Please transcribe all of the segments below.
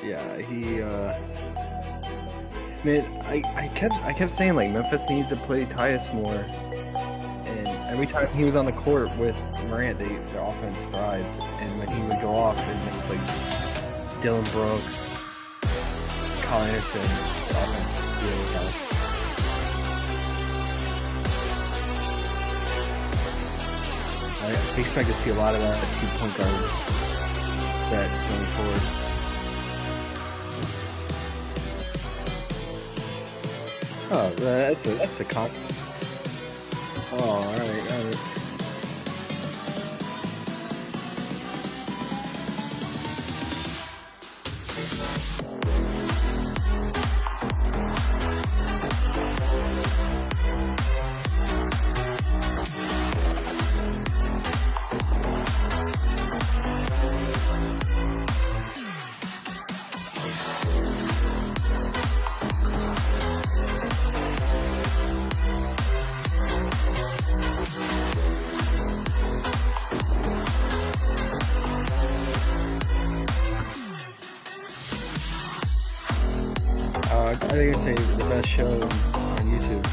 Yeah, he. Man, I kept saying like Memphis needs to play Tyus more, and every time he was on the court with Morant, their offense thrived. And when he would go off, and it was like Dylan Brooks, Kyle Anderson, the offense really helped. I expect to see a lot of that 2-point guard set going forward. Oh, that's a concept. Oh, all right. I think I'd say the best show on YouTube.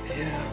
Yeah.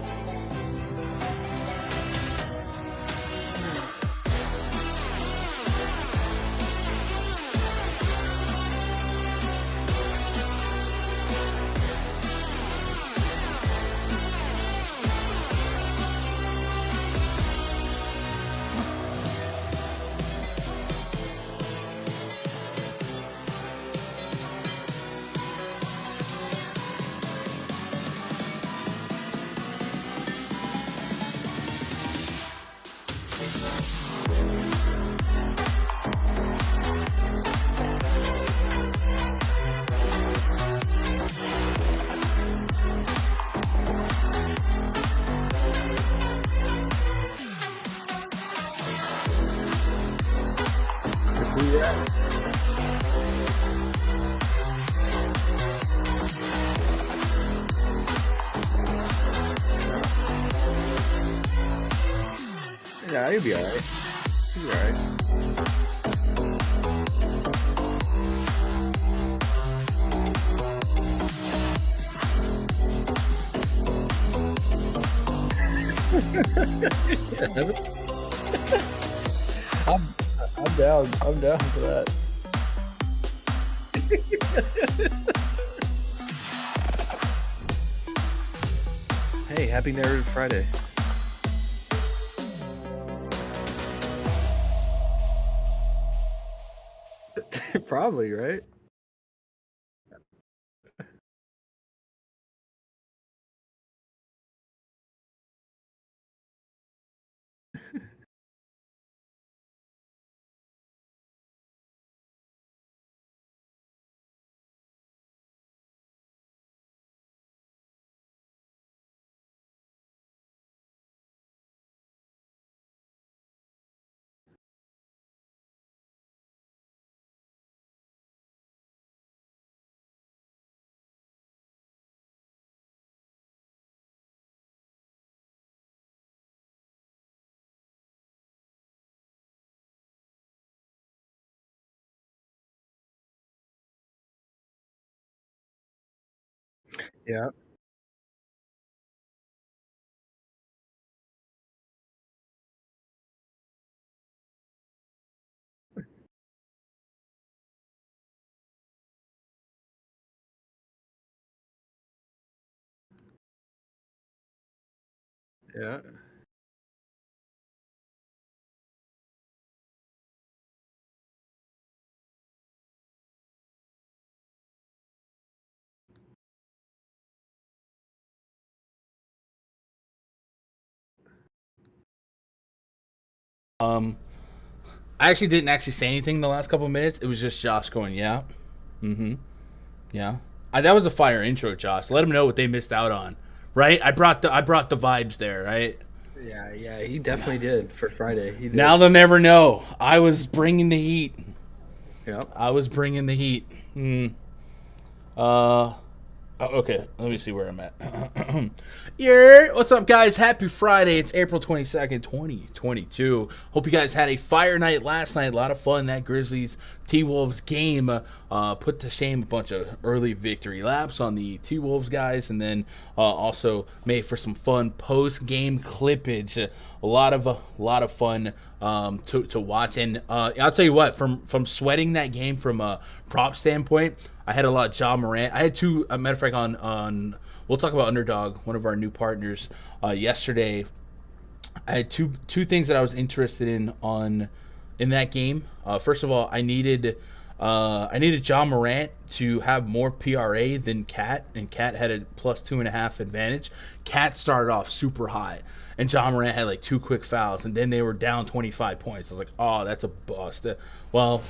Yeah. Yeah, you'll be alright. You'll be alright. I'm down. I'm down for that. Hey, happy Narrative Friday. Probably, right? Yeah. Yeah. I actually didn't actually say anything the last couple of minutes. It was just Josh going, yeah. Mm-hmm. Yeah. That was a fire intro, Josh. Let them know what they missed out on right? I brought the vibes there, right? Yeah, he definitely did for Friday. He did. Now they'll never know. I was bringing the heat. Yep. I was bringing the heat. Okay, let me see where I'm at. Yeah, what's up, guys? Happy Friday. It's April 22nd, 2022. Hope you guys had a fire night last night. A lot of fun. That Grizzlies-Timberwolves game put to shame a bunch of early victory laps on the T-Wolves guys, and then also made for some fun post-game clippage. A lot of fun to watch. And I'll tell you what, from sweating that game from a prop standpoint, I had a lot of Ja Morant. I had two, matter of fact, on we'll talk about Underdog, one of our new partners, yesterday. I had two things that I was interested in that game. First of all, I needed Ja Morant to have more PRA than Cat, and Cat had a plus 2.5 advantage. Cat started off super high, and Ja Morant had like 2 quick fouls, and then they were down 25 points. I was like, oh, that's a bust. Well,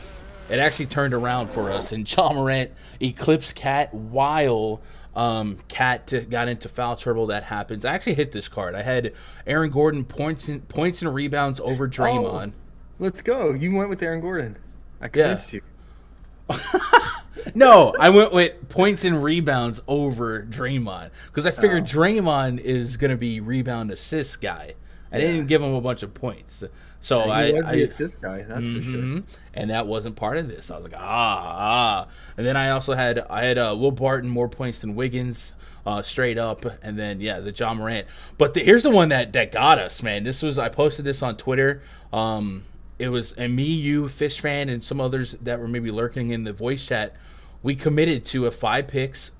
it actually turned around for us, and Ja Morant eclipsed Cat while Cat got into foul trouble. That happens. I actually hit this card. I had Aaron Gordon points and rebounds over Draymond. Oh, let's go. You went with Aaron Gordon. I convinced you. No, I went with points and rebounds over Draymond because I figured Draymond is going to be rebound assist guy. I didn't give him a bunch of points. So he was the assist guy, that's for sure. And that wasn't part of this. I was like, And then I also had Will Barton more points than Wiggins, straight up, and then the Ja Morant. But here's the one that got us, man. I posted this on Twitter. It was me, you, Fish Fan, and some others that were maybe lurking in the voice chat. We committed to a 5 picks,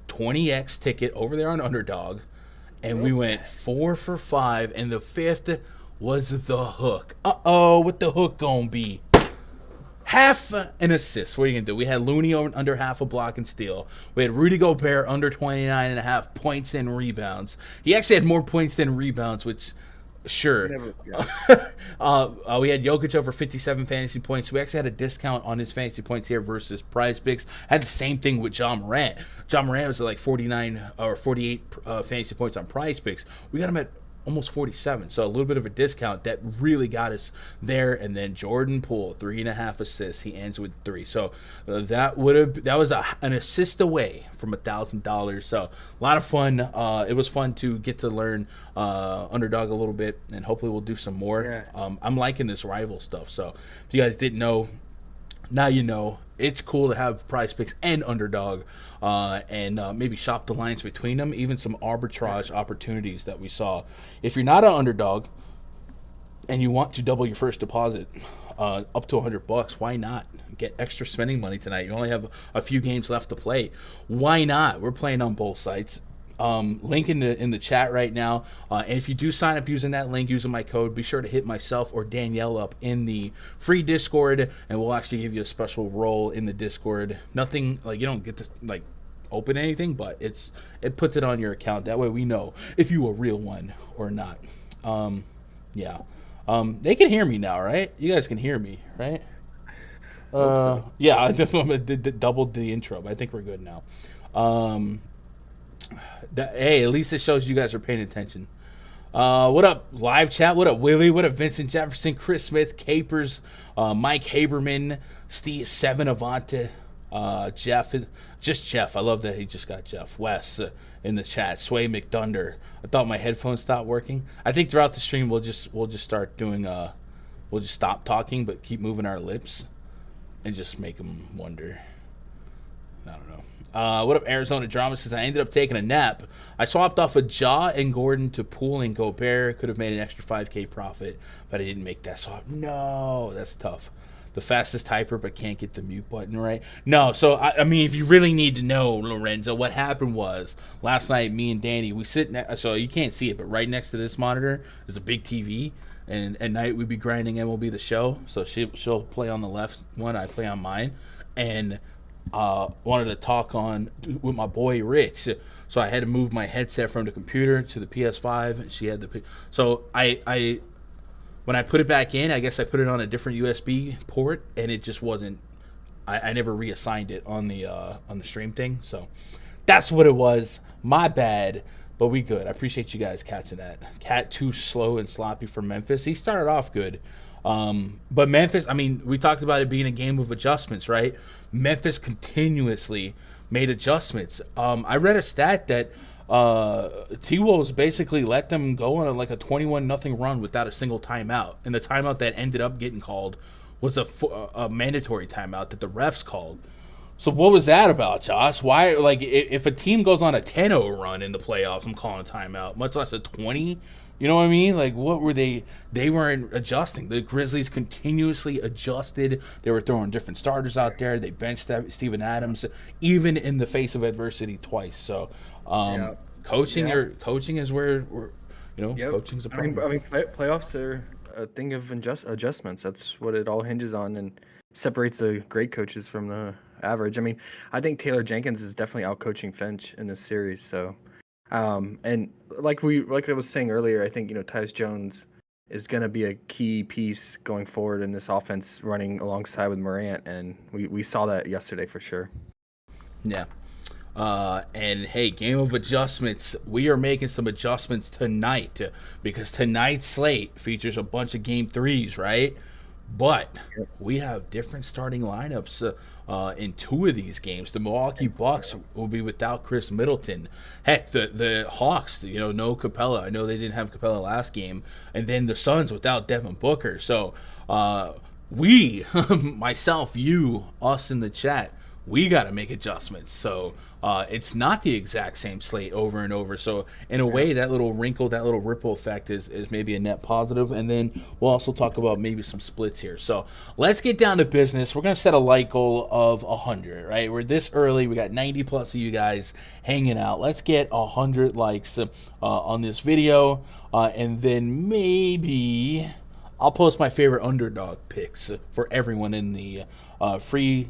20x ticket over there on Underdog, and we went 4 for 5, and the 5th was the hook. What the hook gonna be? Half an assist. What are you gonna do? We had Looney under half a block and steal. We had Rudy Gobert under 29.5 points and rebounds. He actually had more points than rebounds, which sure. We had Jokic over 57 fantasy points. We actually had a discount on his fantasy points here versus PrizePicks. Had the same thing with Ja Morant. Ja Morant was at like 49 or 48 fantasy points on PrizePicks. We got him at almost 47, so a little bit of a discount that really got us there. And then Jordan Poole, 3.5 assists. He ends with 3. So that was an assist away from $1,000. So a lot of fun. It was fun to get to learn Underdog a little bit, and hopefully we'll do some more. I'm liking this rival stuff. So if you guys didn't know, now you know. It's cool to have PrizePicks and Underdog, and maybe shop the lines between them, even some arbitrage opportunities that we saw. If you're not an Underdog and you want to double your first deposit up to $100, why not? Get extra spending money tonight. You only have a few games left to play. Why not? We're playing on both sites. Link in the chat right now, and if you do sign up using that link, using my code, be sure to hit myself or Danielle up in the free Discord, and we'll actually give you a special role in the Discord. Nothing like you don't get to like open anything, but it puts it on your account. That way we know if you a real one or not. They can hear me now, right? You guys can hear me, right? Yeah, I just doubled the intro, but I think we're good now. Hey, at least it shows you guys are paying attention. What up, live chat? What up, Willie? What up, Vincent Jefferson, Chris Smith, Capers, Mike Haberman, Steve Seven Avante, Jeff. I love that he just got Jeff. Wes in the chat. Sway McDunder. I thought my headphones stopped working. I think throughout the stream we'll just start doing we'll just stop talking but keep moving our lips and just make them wonder. I don't know. What up, Arizona Drama says, I ended up taking a nap. I swapped off of Ja and Gordon to Poole and Gobert. Could have made an extra 5K profit, but I didn't make that swap. No, that's tough. The fastest typer, but can't get the mute button right. No, so, I mean, if you really need to know, Lorenzo, what happened was, last night, me and Danny, we sit, so you can't see it, but right next to this monitor is a big TV, and at night we'd be grinding MLB The Show, so she'll play on the left one, I play on mine, and wanted to talk with my boy Rich, so I had to move my headset from the computer to the PS5. And she had so I when I put it back in, I guess I put it on a different USB port, and it just wasn't. I never reassigned it on the stream thing, so that's what it was. My bad. but we good. I appreciate you guys catching that. Cat too slow and sloppy for Memphis. He started off good. But Memphis, I mean, we talked about it being a game of adjustments, right? Memphis continuously made adjustments. I read a stat that T-Wolves basically let them go on like a 21-0 run without a single timeout. And the timeout that ended up getting called was a mandatory timeout that the refs called. So what was that about, Josh? Why, like, if a team goes on a 10-0 run in the playoffs, I'm calling a timeout, much less a 20. You know what I mean? Like, what were they? They weren't adjusting. The Grizzlies continuously adjusted. They were throwing different starters out there. They benched Steven Adams, even in the face of adversity twice. So, coaching is where coaching's a problem. I mean, playoffs are a thing of adjustments. That's what it all hinges on, and separates the great coaches from the average. I mean, I think Taylor Jenkins is definitely out-coaching Finch in this series. So, and like I was saying earlier, I think Tyus Jones is going to be a key piece going forward in this offense, running alongside with Morant, and we saw that yesterday for sure. Yeah. And hey, game of adjustments. We are making some adjustments tonight because tonight's slate features a bunch of game threes, right? But we have different starting lineups in two of these games. The Milwaukee Bucks will be without Chris Middleton. Heck, the Hawks, no Capella. I know they didn't have Capella last game. And then the Suns without Devin Booker. So we, myself, you, us in the chat, we got to make adjustments. So it's not the exact same slate over and over. So in a way, that little wrinkle, that little ripple effect is maybe a net positive. And then we'll also talk about maybe some splits here. So let's get down to business. We're going to set a like goal of 100, right? We're this early. We got 90 plus of you guys hanging out. Let's get 100 likes on this video. And then maybe I'll post my favorite underdog picks for everyone in the free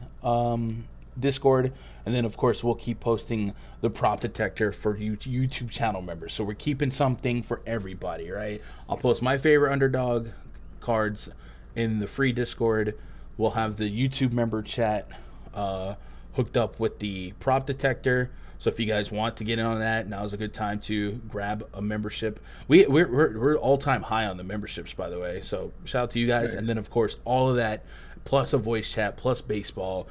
Discord, and then of course we'll keep posting the prop detector for YouTube channel members. So we're keeping something for everybody, right? I'll post my favorite underdog cards in the free Discord. We'll have the YouTube member chat hooked up with the prop detector. So if you guys want to get in on that, now's a good time to grab a membership. We're all-time high on the memberships, by the way. So shout out to you guys. Nice. And then of course all of that plus a voice chat plus baseball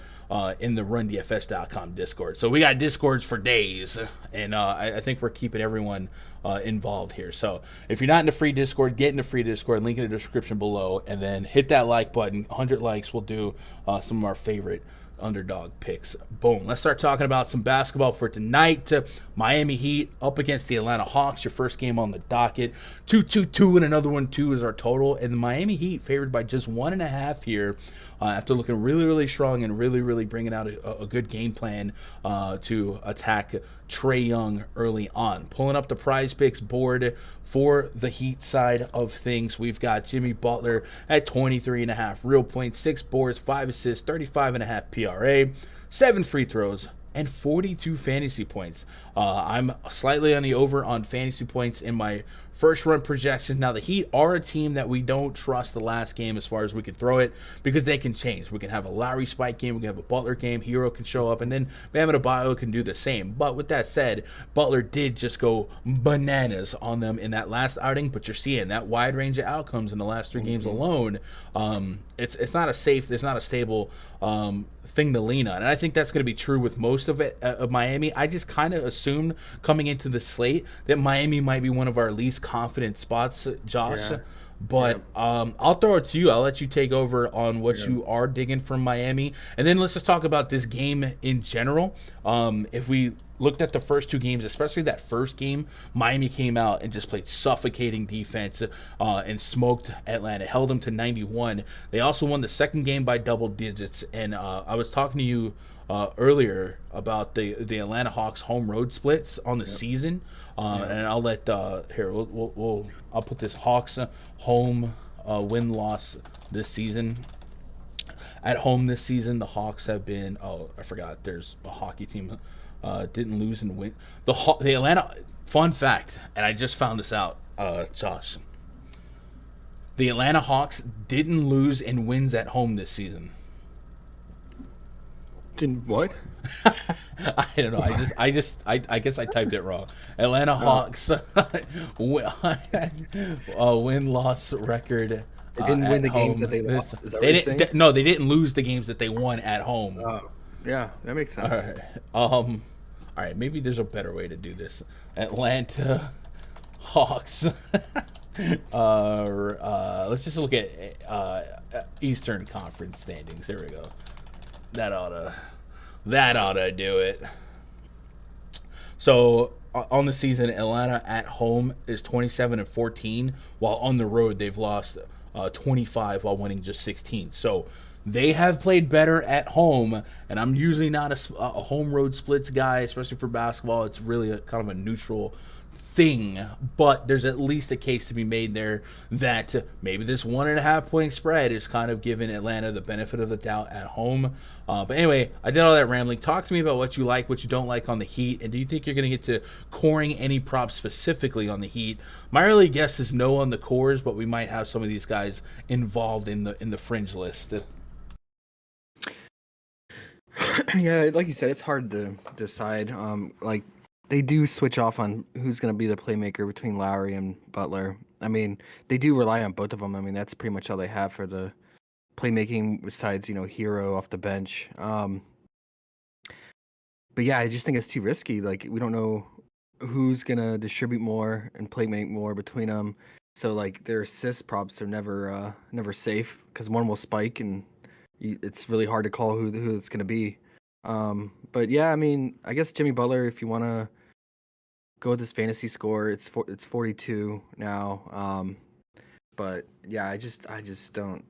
in the RunDFS.com Discord. So we got Discords for days, and I think we're keeping everyone involved here. So if you're not in the free Discord, get in the free Discord. Link in the description below, and then hit that like button. 100 likes, we'll do some of our favorite underdog picks. Boom. Let's start talking about some basketball for tonight. Miami Heat up against the Atlanta Hawks. Your first game on the docket. 2-2-2 and another one 2 is our total. And the Miami Heat favored by just 1.5 here after looking really, really strong and really, really bringing out a good game plan to attack Trae Young early on. Pulling up the PrizePicks board for the Heat side of things, we've got Jimmy Butler at 23.5 real points, 6 boards, 5 assists, 35.5 PRA, 7 free throws, and 42 fantasy points. I'm slightly on the over on fantasy points in my first run projections. Now, the Heat are a team that we don't trust the last game as far as we can throw it, because they can change. We can have a Lowry spike game, we can have a Butler game, Hero can show up, and then Bam Adebayo can do the same. But with that said, Butler did just go bananas on them in that last outing, but you're seeing that wide range of outcomes in the last 3 games alone. It's not a safe, there's not a stable thing to lean on. And I think that's going to be true with most of it, of Miami. I just kind of assumed coming into the slate that Miami might be one of our least confident spots, Josh. Yeah. But I'll throw it to you. I'll let you take over on what you are digging from Miami. And then let's just talk about this game in general. If we looked at the first 2 games, especially that first game, Miami came out and just played suffocating defense and smoked Atlanta, held them to 91. They also won the second game by double digits. And I was talking to you earlier about the Atlanta Hawks home road splits on the season. And I'll let here I'll put this Hawks home win loss this season. At home this season, the Hawks have been I forgot there's a hockey team didn't lose and win. The Atlanta, fun fact, and I just found this out, Josh. The Atlanta Hawks didn't lose and wins at home this season. Didn't what? I don't know. I guess I typed it wrong. Atlanta Hawks win-loss record They didn't win at the games home. that they lost. Is that what They you're saying? didn't. No, they didn't lose the games that they won at home. Yeah, that makes sense. All right. All right. Maybe there's a better way to do this. Atlanta Hawks. Let's just look at Eastern Conference standings. There we go. That oughta do it. So on the season, Atlanta at home is 27-14, while on the road they've lost 25 while winning just 16. So they have played better at home, and I'm usually not a home road splits guy, especially for basketball. It's really kind of a neutral thing, but there's at least a case to be made there that maybe this 1.5 point spread is kind of giving Atlanta the benefit of the doubt at home. But anyway, I did all that rambling. Talk to me about what you like, what you don't like on the Heat, and do you think you're going to get to coring any props specifically on the Heat? My early guess is no on the cores, but we might have some of these guys involved in the fringe list. Yeah, like you said, it's hard to decide. Like they do switch off on who's going to be the playmaker between Lowry and Butler. I mean, they do rely on both of them. I mean, that's pretty much all they have for the playmaking besides, Hero off the bench. But yeah, I just think it's too risky. Like we don't know who's going to distribute more and playmake more between them. So like their assist props are never safe because one will spike and it's really hard to call who it's going to be. But yeah, I mean, I guess Jimmy Butler, if you want to go with this fantasy score, it's 42 now. But yeah, I just don't.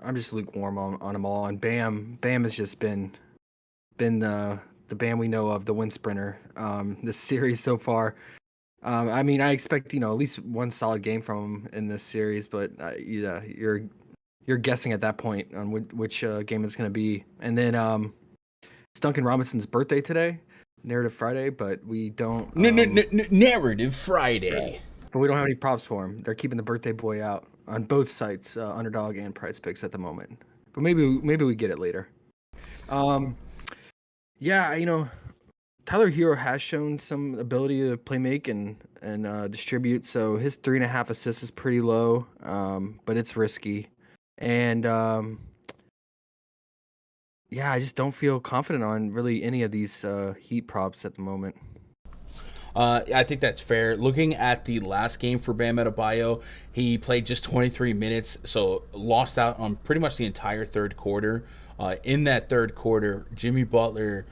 I'm just lukewarm on them all. And Bam has just been the Bam we know of, the wind sprinter. This series so far. I mean, I expect at least one solid game from him in this series, but yeah, you're guessing at that point on which game it's going to be. And then it's Duncan Robinson's birthday today, Narrative Friday, but we don't... Narrative Friday. But we don't have any props for him. They're keeping the birthday boy out on both sites, Underdog and PrizePicks at the moment. But maybe we get it later. Yeah, Tyler Hero has shown some ability to play make and distribute, so his 3.5 assists is pretty low, but it's risky. And yeah, I just don't feel confident on really any of these Heat props at the moment. I think that's fair. Looking at the last game for Bam Adebayo, he played just 23 minutes, so lost out on pretty much the entire third quarter. In that third quarter, Jimmy Butler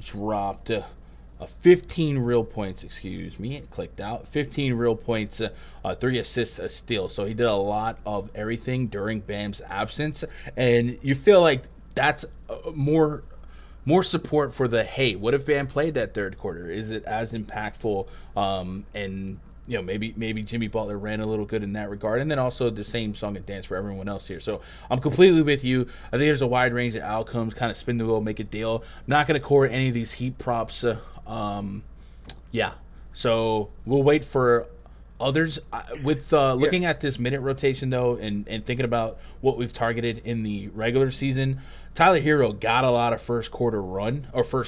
dropped 15 real points, it clicked out. 15 real points, 3 assists, a steal. So he did a lot of everything during Bam's absence. And you feel like that's more support for the, hey, what if Bam played that third quarter? Is it as impactful? And maybe Jimmy Butler ran a little good in that regard. And then also the same song and dance for everyone else here. So I'm completely with you. I think there's a wide range of outcomes, kind of spin the wheel, make a deal. I'm not going to core any of these Heat props. Yeah. So we'll wait for others. With looking at this minute rotation, though, and thinking about what we've targeted in the regular season, Tyler Hero got a lot of first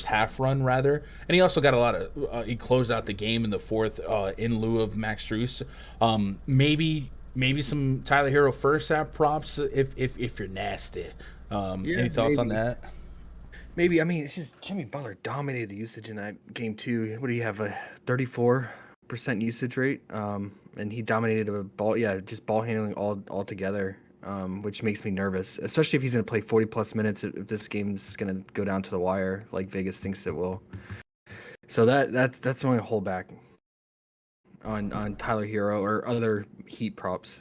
half run, rather. And he also got a lot of, he closed out the game in the fourth in lieu of Max Strus. Maybe some Tyler Hero first half props if you're nasty. Any thoughts on that? Maybe. I mean, it's just Jimmy Butler dominated the usage in that game too. What do you have, a 34% usage rate? And he dominated a ball. Yeah, just ball handling all together, which makes me nervous, especially if he's going to play 40 plus minutes. If this game's going to go down to the wire, like Vegas thinks it will. So that's only a holdback on Tyler Hero or other Heat props.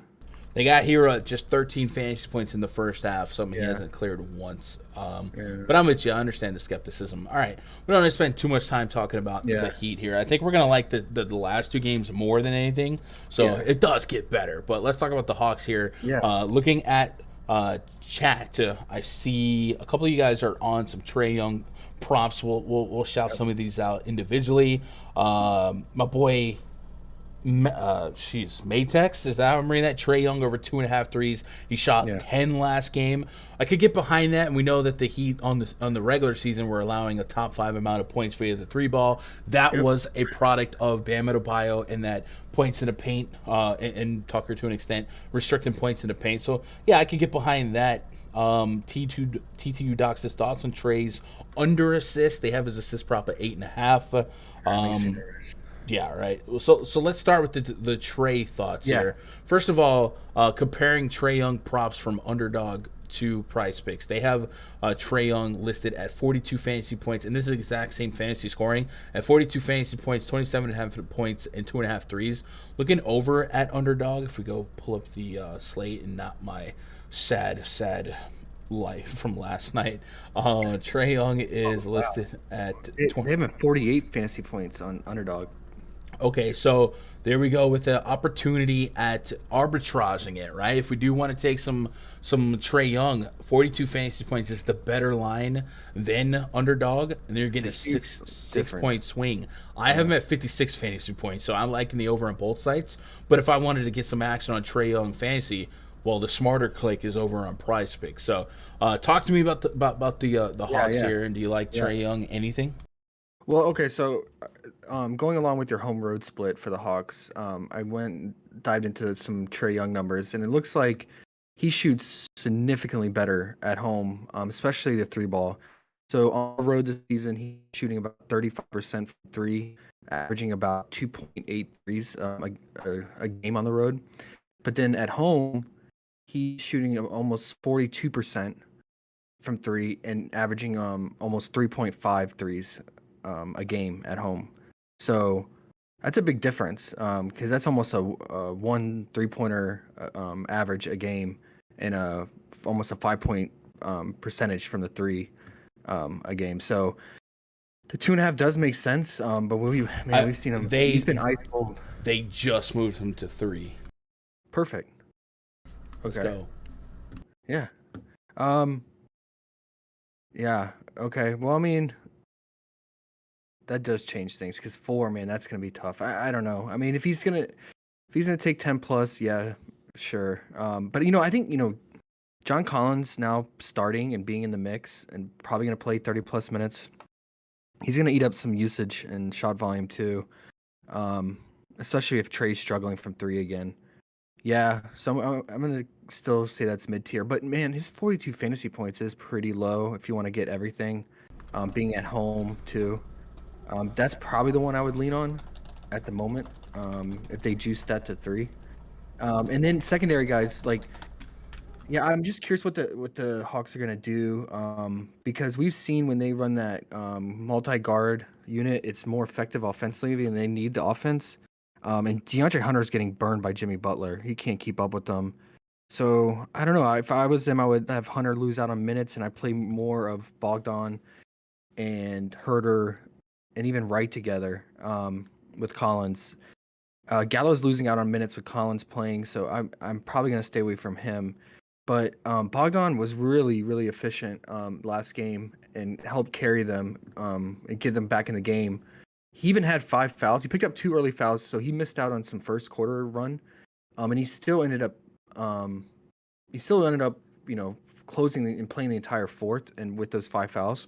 They got Hero at just 13 fantasy points in the first half, something he hasn't cleared once. But I'm with you. I understand the skepticism. All right. We don't want to spend too much time talking about the Heat here. I think we're going to like the last two games more than anything. So it does get better. But let's talk about the Hawks here. Yeah. Looking at chat, I see a couple of you guys are on some Trae Young props. We'll shout some of these out individually. My boy Matex, is that how I'm reading that? Trae Young over 2.5 threes. He shot Yeah. 10 last game. I could get behind that, and we know that the Heat on the regular season were allowing a top 5 amount of points via the three ball. That Yep. was a product of Bam Adebayo and that points in the paint, and Tucker to an extent restricting points in the paint. So yeah, I could get behind that. T2 Docs his thoughts on Trey's under assist. They have his assist prop at 8.5. Makes me Um, nervous. yeah, right. So let's start with the Trey thoughts Yeah. here. First of all, comparing Trey Young props from Underdog to PrizePicks. They have Trey Young listed at 42 fantasy points, and this is the exact same fantasy scoring at 42 fantasy points, 27.5 points, and 2.5 threes. Looking over at Underdog, if we go pull up the slate and not my sad life from last night, Trey Young is listed at They 20. have him at 48 fantasy points on Underdog. Okay, so there we go with the opportunity at arbitraging it, right? If we do want to take some Trey Young, 42 fantasy points is the better line than Underdog, and they're getting a It's a huge six difference. point swing. I have him at 56 fantasy points, so I'm liking the over on both sites. But if I wanted to get some action on Trey Young fantasy, well, the smarter click is over on PrizePicks. So, talk to me about the Hawks yeah. here, and do you like Yeah. Trey Young? Anything? Well, okay, so going along with your home road split for the Hawks, I dived into some Trey Young numbers, and it looks like he shoots significantly better at home, especially the three ball. So on the road this season, he's shooting about 35% from three, averaging about 2.8 threes a game on the road. But then at home, he's shooting almost 42% from three and averaging almost 3.5 threes a game at home. So that's a big difference because that's almost a one 3-pointer average a game and almost a 5-point percentage from the three a game. So the 2.5 does make sense, but we've seen him. He's been ice cold. They just moved him to 3. Perfect. Let's Okay. go. Yeah. Um. Yeah. Okay. Well, I mean, that does change things because 4, man, that's gonna be tough. I don't know. I mean, if he's gonna take 10 plus, yeah, sure. But I think John Collins now starting and being in the mix and probably gonna play 30 plus minutes. He's gonna eat up some usage and shot volume too. Especially if Trey's struggling from three again. Yeah, so I'm gonna still say that's mid tier, but man, his 42 fantasy points is pretty low if you want to get everything. Being at home too, that's probably the one I would lean on at the moment. If they juice that to 3, and then secondary guys yeah, I'm just curious what the Hawks are gonna do, because we've seen when they run that multi guard unit, it's more effective offensively, and they need the offense. And DeAndre Hunter's getting burned by Jimmy Butler. He can't keep up with them. So I don't know. If I was them, I would have Hunter lose out on minutes, and I play more of Bogdan and Herter and even Wright together with Collins. Gallo's losing out on minutes with Collins playing, so I'm probably gonna stay away from him. But Bogdan was really, really efficient last game and helped carry them and get them back in the game. He even had 5 fouls. He picked up 2 early fouls, so he missed out on some first quarter run. And he still ended up, closing and playing the entire fourth, and with those 5 fouls.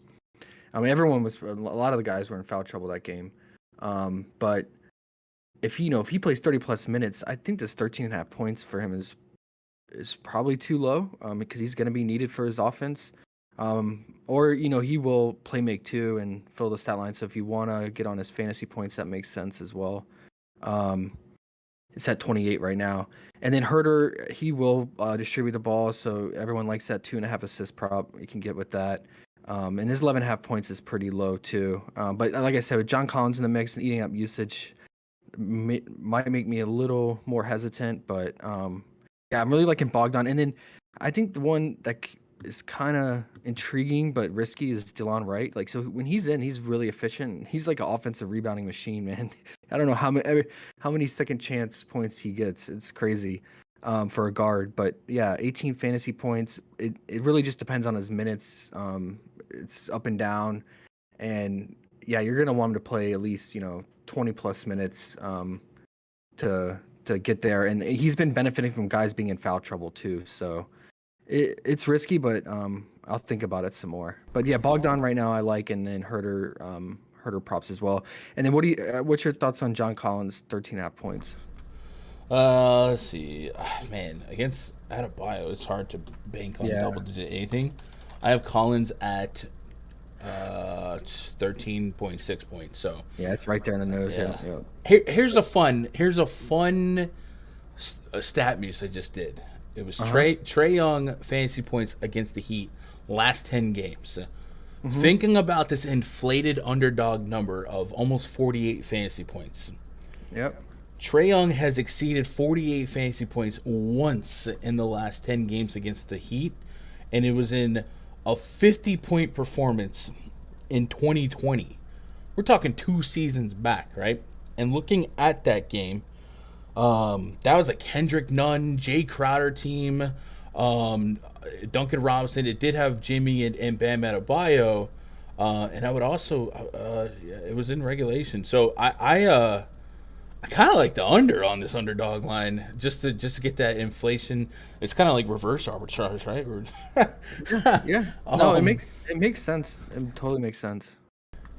I mean, a lot of the guys were in foul trouble that game. But if he plays 30 plus minutes, I think this 13.5 points for him is probably too low because he's going to be needed for his offense. Or he will play make too and fill the stat line. So if you want to get on his fantasy points, that makes sense as well. It's at 28 right now. And then Herter, he will distribute the ball, so everyone likes that 2.5 assist prop. You can get with that. And his 11.5 points is pretty low too. But like I said, with John Collins in the mix and eating up usage, might make me a little more hesitant. But yeah, I'm really liking Bogdan. And then I think the one that is kind of intriguing but risky is DeLon Wright. Like, so when he's in, he's really efficient. He's like an offensive rebounding machine, man. I don't know how many second chance points he gets. It's crazy for a guard. But yeah, 18 fantasy points. It really just depends on his minutes. It's up and down. And yeah, you're going to want him to play at least, 20 plus minutes to get there, and he's been benefiting from guys being in foul trouble too. So it's risky, but I'll think about it some more. But yeah, Bogdan right now I like, and then Herder props as well. And then what's your thoughts on John Collins 13.5 points? Let's see. Man, against Adebayo, it's hard to bank on Yeah. double digit anything. I have Collins at 13.6 points. So Yeah, it's right there in the nose. Yeah. here's a fun stat muse I just did. It was Trae Young fantasy points against the Heat last 10 games. Thinking about this inflated underdog number of almost 48 fantasy points. Yep. Trae Young has exceeded 48 fantasy points once in the last 10 games against the Heat, and it was in a 50-point performance in 2020. We're talking 2 seasons back, right? And looking at that game, that was a Kendrick Nunn, Jay Crowder team, Duncan Robinson. It did have Jimmy and Bam Adebayo, and I would also, it was in regulation. So I kind of like the under on this underdog line just to get that inflation. It's kind of like reverse arbitrage, right? Yeah. No, it makes sense. It totally makes sense.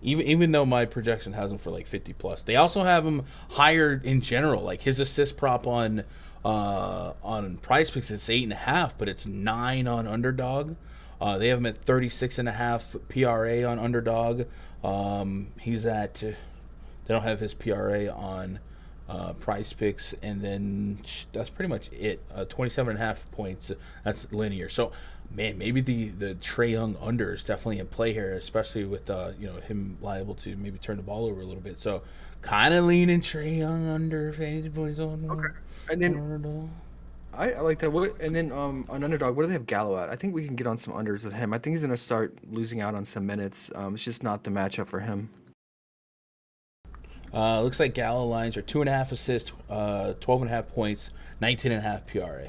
Even though my projection has him for like 50 plus, they also have him higher in general. Like his assist prop on PrizePicks is 8.5, but it's 9 on Underdog. They have him at 36.5 PRA on Underdog. He's at, they don't have his PRA on PrizePicks, and then that's pretty much it. 27.5 points. That's linear. So, man, maybe the Trae Young under is definitely in play here, especially with him liable to maybe turn the ball over a little bit. So, kind of leaning Trae Young under fantasy points on. Okay, and then I like that. And then on Underdog, what do they have Gallo at? I think we can get on some unders with him. I think he's gonna start losing out on some minutes. It's just not the matchup for him. Looks like Gallo lines are 2.5 assists, 12.5 points, 19.5 PRA.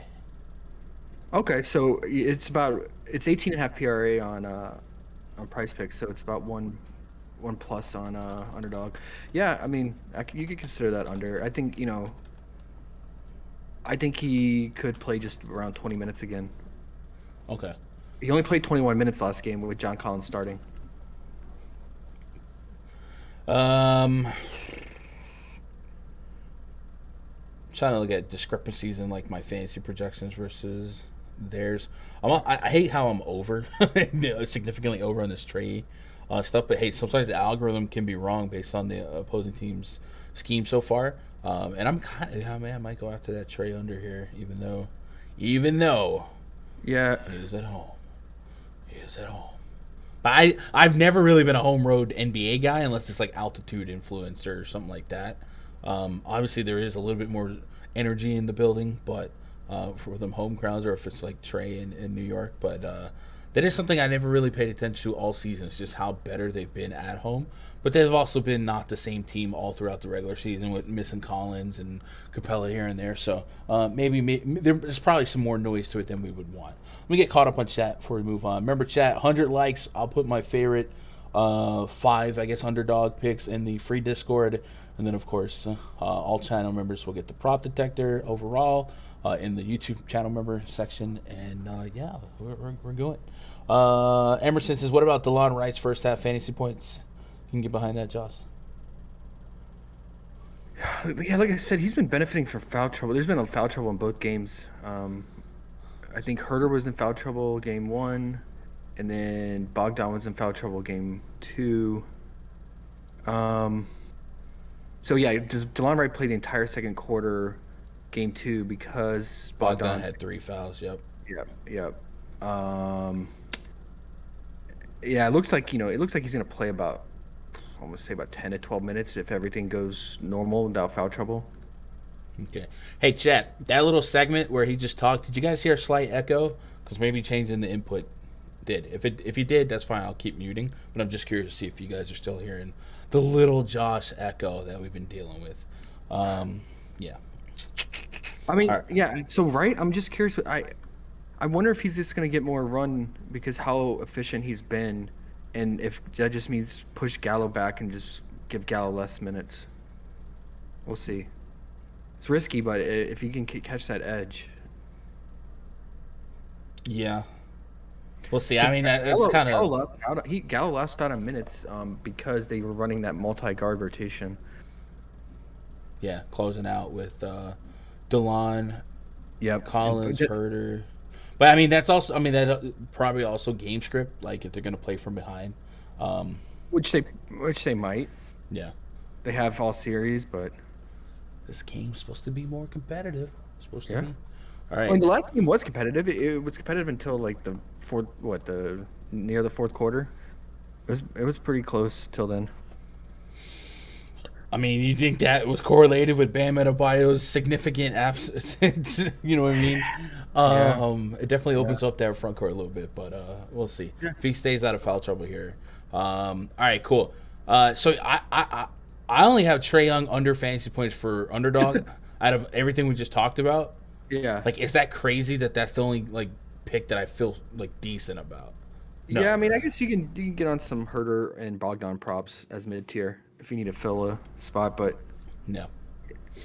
Okay, so it's 18.5 PRA on PrizePicks, so it's about one plus on Underdog. Yeah, I mean, you could consider that under. I think he could play just around 20 minutes again. Okay. He only played 21 minutes last game with John Collins starting. Trying to look at discrepancies in like my fantasy projections versus theirs. I hate how I'm over significantly over on this Trae stuff, but hey, sometimes the algorithm can be wrong based on the opposing team's scheme so far. And I'm kind of, I might go after that Trae under here, even though Yeah, he is at home. But I've never really been a home road NBA guy unless it's like altitude influence or something like that. Obviously, there is a little bit more energy in the building, but for them home crowds, or if it's like Trey in New York. But that is something I never really paid attention to all season. It's just how better they've been at home. But they've also been not the same team all throughout the regular season with missing Collins and Capella here and there. So maybe there's probably some more noise to it than we would want. Let me get caught up on chat before we move on. Remember, chat, 100 likes. I'll put my favorite 5, I guess, underdog picks in the free Discord. And then, of course, all channel members will get the prop detector overall in the YouTube channel member section. And, yeah, we're going. Emerson says, what about DeLon Wright's first half fantasy points? You can get behind that, Josh. Yeah, like I said, he's been benefiting from foul trouble. There's been a foul trouble in both games. I think Herder was in foul trouble game 1, and then Bogdan was in foul trouble game 2. So yeah, DeLon Wright played the entire second quarter, game 2, because Bogdan had 3 fouls. Yep. Yep. Yeah, it looks like he's gonna play about 10 to 12 minutes if everything goes normal without foul trouble. Okay. Hey, chat, that little segment where he just talked, did you guys hear a slight echo? Because maybe changing the input did. If he did, that's fine. I'll keep muting. But I'm just curious to see if you guys are still hearing the little Josh echo that we've been dealing with. Yeah. I mean, right. Yeah. So, right, I'm just curious. I wonder if he's just going to get more run because how efficient he's been, and if that just means push Gallo back and just give Gallo less minutes. We'll see. It's risky, but if you can catch that edge. Yeah, we'll see. I Because mean, that's kind of Gallo lost out on minutes because they were running that multi-guard rotation. yeah, closing out with DeLon, Yep. Collins, Herter. But I mean, that's also. I mean, that probably also game script. Like if they're gonna play from behind, Which they might. yeah. They have all series, but This game's supposed to be more competitive. It's supposed to yeah. be. All Well, right. the last game was competitive. It was competitive until like near the fourth quarter. It was pretty close till then. I mean, you think that was correlated with Bam Adebayo's significant absence? You know what I mean? It definitely opens up that front court a little bit, but we'll see if he stays out of foul trouble here. All right, cool. So I only have Trae Young under fantasy points for underdog out of everything we just talked about. Yeah. Like, is that crazy that that's the only like pick that I feel like decent about? No. Yeah, I mean, I guess you can get on some Herter and Bogdan props as mid tier if you need to fill a spot, but No.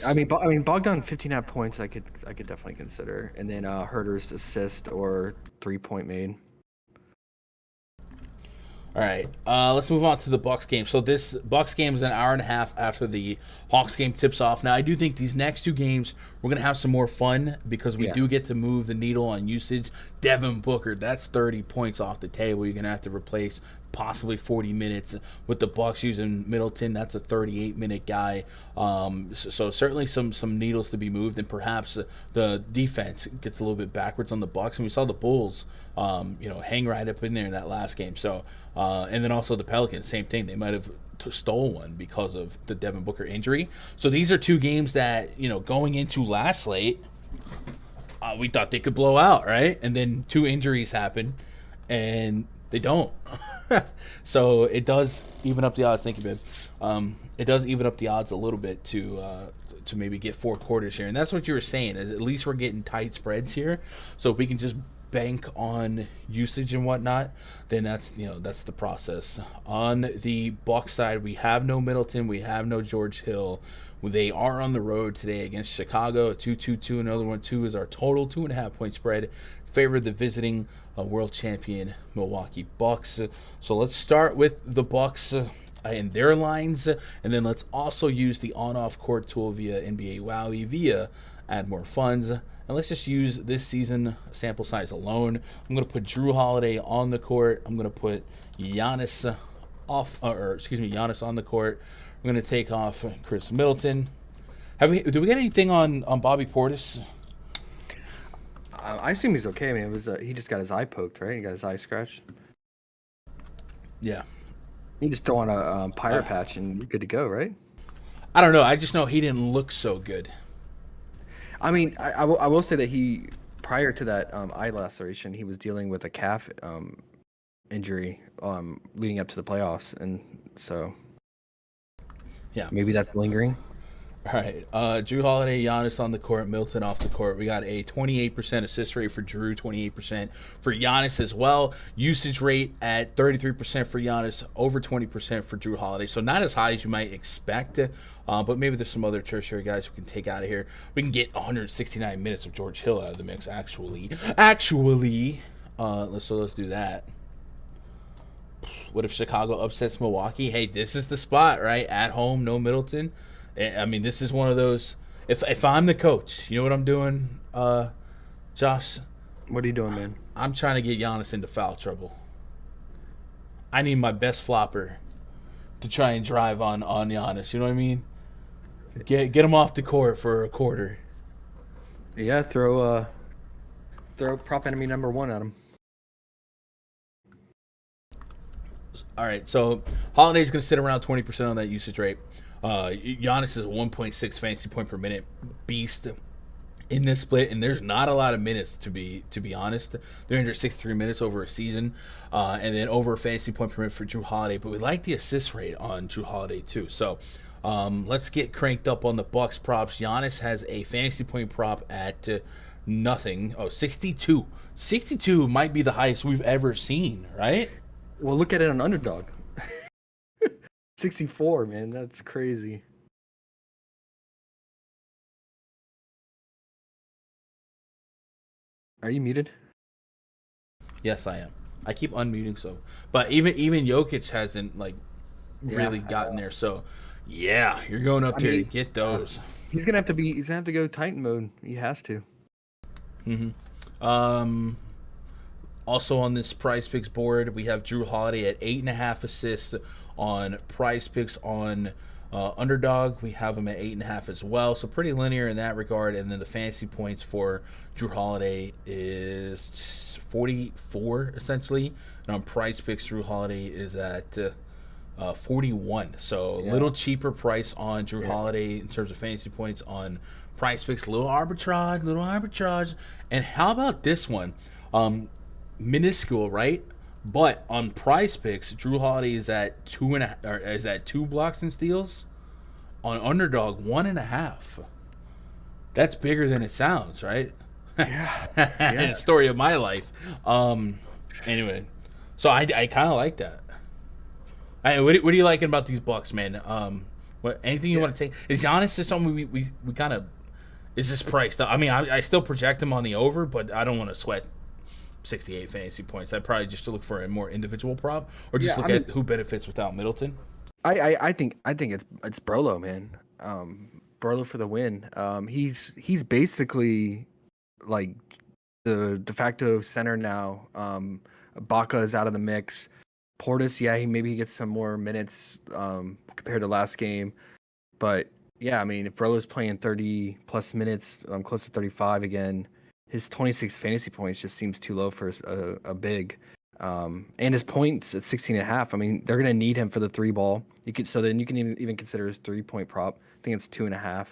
I mean Bogdan 15.5 points I could definitely consider, and then Herter's assist or 3-point made. All right, let's move on to the Bucks game. So this Bucks game is an hour and a half after the Hawks game tips off. Now I do think these next two games we're gonna have some more fun because we do get to move the needle on usage. Devin Booker, that's 30 points off the table. You're gonna have to replace possibly 40 minutes with the Bucks using Middleton. That's a 38-minute guy. So certainly some needles to be moved, and perhaps the defense gets a little bit backwards on the Bucks. And we saw the Bulls, hang right up in there in that last game. So and then also the Pelicans, same thing. They might have stole one because of the Devin Booker injury. So these are two games that going into last slate, we thought they could blow out, right? And then two injuries happen, and they don't. So it does even up the odds. Thank you, babe. It does even up the odds a little bit to maybe get 4 quarters here, and that's what you were saying. Is at least we're getting tight spreads here, so if we can just bank on usage and whatnot, then that's the process. On the Bucks side, we have no Middleton, we have no George Hill. They are on the road today against Chicago. 2-2-2. Another one 2 is our total 2.5 point spread. Favor the visiting world champion Milwaukee Bucks. So let's start with the Bucks and their lines, and then let's also use the on-off court tool via NBA Wowie via add more funds. And let's just use this season sample size alone. I'm going to put Drew Holiday on the court. I'm going to put Giannis Giannis on the court. I'm going to take off Chris Middleton. Do we get anything on Bobby Portis? I assume he's okay. I mean, it was he just got his eye poked, right? He got his eye scratched. Yeah. You just throw on a pirate patch and you're good to go, right? I don't know. I just know he didn't look so good. I mean, I will say that he, prior to that eye laceration, he was dealing with a calf injury leading up to the playoffs, and so yeah, maybe that's lingering. All right, Drew Holiday, Giannis on the court, Middleton off the court. We got a 28% assist rate for Drew, 28% for Giannis as well. Usage rate at 33% for Giannis, over 20% for Drew Holiday. So not as high as you might expect, but maybe there's some other tertiary guys we can take out of here. We can get 169 minutes of George Hill out of the mix, actually. Let's do that. What if Chicago upsets Milwaukee? Hey, this is the spot, right? At home, no Middleton. I mean, this is one of those. If I'm the coach, you know what I'm doing, Josh? What are you doing, man? I'm trying to get Giannis into foul trouble. I need my best flopper to try and drive on Giannis. You know what I mean? Get him off the court for a quarter. Yeah, throw prop enemy number 1 at him. All right, so Holiday's going to sit around 20% on that usage rate. Giannis is a 1.6 fantasy point per minute beast in this split, and there's not a lot of minutes to be honest. 363 minutes over a season, and then over a fantasy point per minute for Drew Holiday. But we like the assist rate on Drew Holiday too. So let's get cranked up on the Bucks props. Giannis has a fantasy point prop at nothing. 62. 62 might be the highest we've ever seen, right? Well, look at it on Underdog. 64, man. That's crazy. Are you muted? Yes, I am. I keep unmuting, but even Jokic hasn't like really Yeah. gotten there. So yeah, you're going up I there to mean, get those. he's gonna have to go Titan mode. He has to. Um, Also on this PrizePicks board, we have Drew Holiday at 8.5 assists on PrizePicks on Underdog. We have him at 8.5 as well, so pretty linear in that regard. And then the fantasy points for Drew Holiday is 44 essentially, and on PrizePicks, Drew Holiday is at 41. So a little cheaper price on Drew Holiday in terms of fantasy points on PrizePicks. Little arbitrage. And how about this one? Minuscule, right? But on PrizePicks, Drew Holiday is at 2.5, or is at 2 blocks and steals. On Underdog, 1.5. That's bigger than it sounds, right? Yeah. Story of my life. Anyway, so I kind of like that. What are you liking about these Bucks, man? What anything you want to take? Is Giannis is something we kind of is this priced? I mean, I still project him on the over, but I don't want to sweat 68 fantasy points. I'd probably just look for a more individual prop, or just look at who benefits without Middleton. I think it's Brolo, man. Brolo for the win. He's basically like the de facto center now. Ibaka is out of the mix. Portis, maybe he gets some more minutes compared to last game, but yeah, I mean, if Brolo's playing 30 plus minutes, close to 35 again, his 26 fantasy points just seems too low for a big. And his points at 16.5. I mean, they're gonna need him for the 3 ball. Then you can even consider his 3-point prop. I think it's 2.5,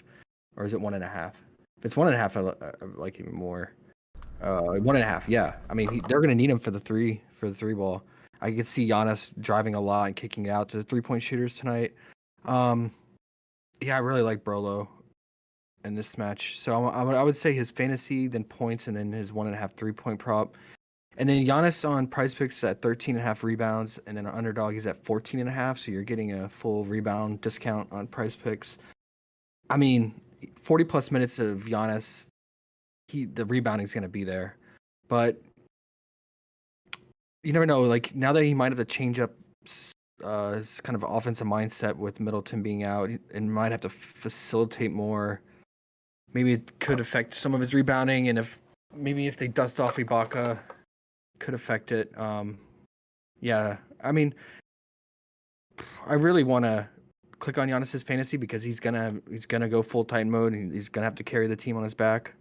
or is it 1.5? If it's 1.5, I like even more. 1.5. Yeah, I mean, they're gonna need him for the 3 ball. I could see Giannis driving a lot and kicking it out to the 3-point shooters tonight. Yeah, I really like Brolo in this match. So I would say his fantasy, then points, and then his 1.5 3-point prop. And then Giannis on PrizePicks at 13.5 rebounds, and then on Underdog he's at 14.5. So you're getting a full rebound discount on PrizePicks. I mean, 40 plus minutes of Giannis, the rebounding is going to be there, but you never know. Like now that he might have to change up his kind of offensive mindset with Middleton being out, and might have to facilitate more. Maybe it could affect some of his rebounding, and if they dust off Ibaka, could affect it. Yeah, I mean, I really want to click on Giannis's fantasy because he's gonna go full Titan mode, and he's gonna have to carry the team on his back.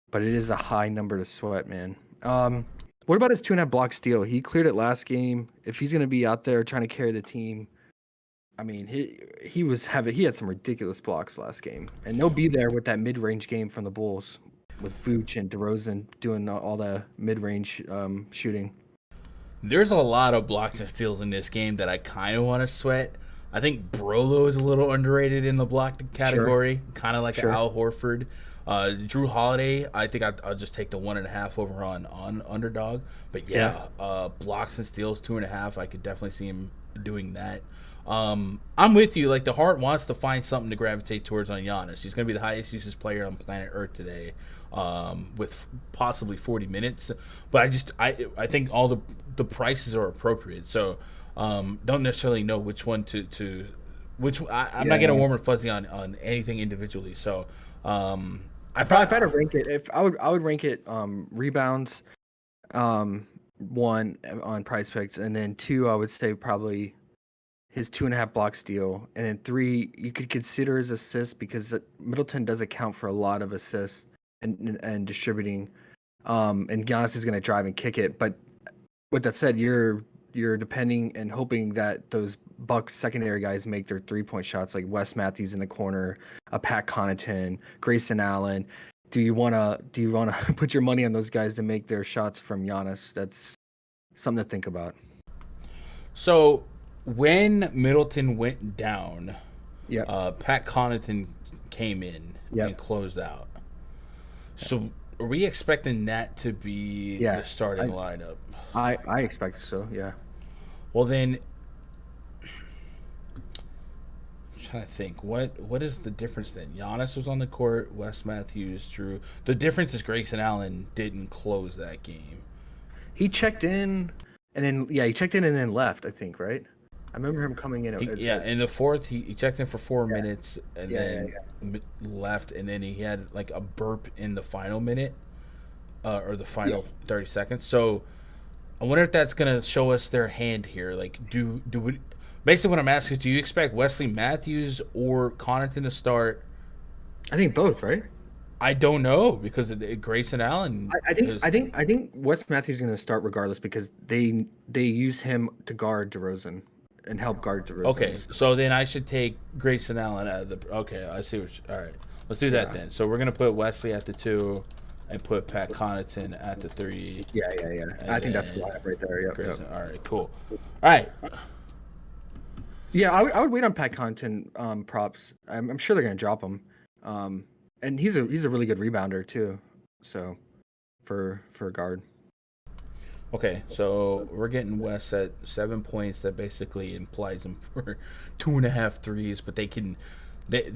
But it is a high number to sweat, man. What about his 2.5 block steal? He cleared it last game. If he's gonna be out there trying to carry the team, I mean, he had some ridiculous blocks last game, and they'll be there with that mid-range game from the Bulls with Vooch and DeRozan doing all the mid-range shooting. There's a lot of blocks and steals in this game that I kind of want to sweat. I think Brolo is a little underrated in the block category, kind of like an Al Horford. Drew Holiday, I think I'll just take the 1.5 over on Underdog. But blocks and steals 2.5. I could definitely see him doing that. I'm with you. Like the heart wants to find something to gravitate towards on Giannis. He's going to be the highest usage player on planet Earth today, with possibly 40 minutes. But I think all the prices are appropriate. So don't necessarily know which one to I'm not getting warm or fuzzy on anything individually. So if I had to rank it, I would rank it rebounds, 1 on PrizePicks, and then 2 I would say probably his 2.5 block steal, and then 3 you could consider his assists because Middleton does account for a lot of assists and distributing, and Giannis is going to drive and kick it. But with that said, you're depending and hoping that those Bucks secondary guys make their 3-point shots, like Wes Matthews in the corner, a Pat Connaughton, Grayson Allen. Do you wanna put your money on those guys to make their shots from Giannis? That's something to think about. So when Middleton went down, Pat Connaughton came in and closed out. So are we expecting that to be the starting lineup? I expect so, yeah. Well then, I'm trying to think. What is the difference then? Giannis was on the court. Wes Matthews, Drew. The difference is Grayson Allen didn't close that game. He checked in, and then he checked in and then left. I think, right? I remember him coming in. In the fourth, he checked in for 4 minutes and then left, and then he had like a burp in the final minute, or the final 30 seconds. So I wonder if that's gonna show us their hand here. Like, do we? Basically, what I'm asking is, do you expect Wesley Matthews or Connaughton to start? I think both, right? I don't know because Grayson Allen. I think Wes Matthews is going to start regardless because they use him to guard DeRozan and help guard DeRozan. Okay, so then I should take Grayson Allen out of the. Okay, I see what. All right, let's do that then. So we're gonna put Wesley at the 2, and put Pat Connaughton at the 3. Yeah. I think that's the lineup right there. Yep. All right, cool. All right. Yeah, I would wait on Pat Connaughton props. I'm sure they're gonna drop him. And he's a really good rebounder too. So for a guard. Okay, so we're getting Wes at 7 points. That basically implies him for 2.5 threes, but they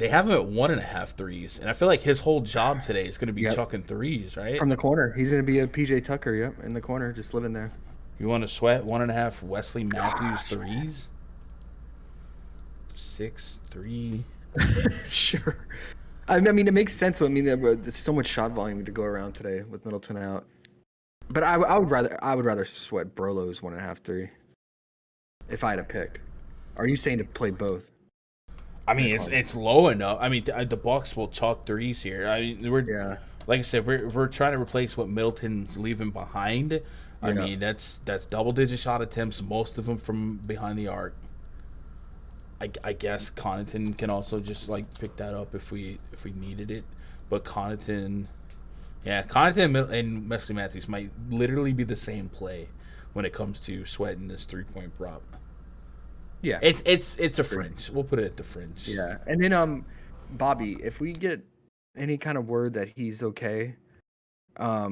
have him at 1.5 threes, and I feel like his whole job today is going to be chucking threes, right? From the corner, he's going to be a PJ Tucker. Yep, in the corner, just living there. You want to sweat 1.5 Wesley Matthews threes? 6, 3. Sure. I mean, it makes sense. I mean, there's so much shot volume to go around today with Middleton out. But I would rather sweat Brolo's 1.5 3 if I had to pick. Are you saying to play both? I mean, it's low enough. I mean, the Bucks will chalk threes here. I mean, like I said, we're trying to replace what Middleton's leaving behind. I mean, that's double-digit shot attempts, most of them from behind the arc. I guess Connaughton can also just like pick that up if we needed it, but Connaughton and Wesley Matthews might literally be the same play when it comes to sweating this 3-point prop. Yeah, it's a fringe. We'll put it at the fringe. Yeah, and then Bobby, if we get any kind of word that he's okay, I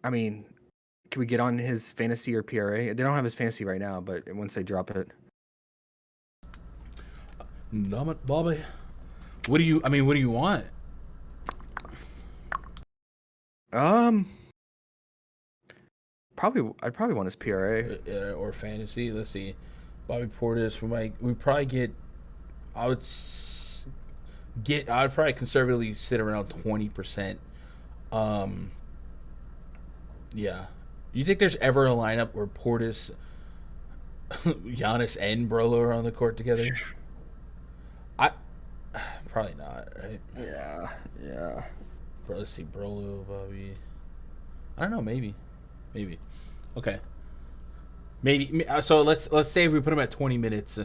mean, can we get on his fantasy or PRA? They don't have his fantasy right now, but once they drop it. Numb it, Bobby. What do you want? I'd probably want his PRA or fantasy. Let's see, Bobby Portis. We probably get. I'd probably conservatively sit around 20%. Yeah. You think there's ever a lineup where Portis, Giannis, and Brolo are on the court together? Probably not, right? Yeah. Bro, let's see, Brolo, Bobby. I don't know, maybe. Okay. Maybe. So let's say if we put him at 20 minutes,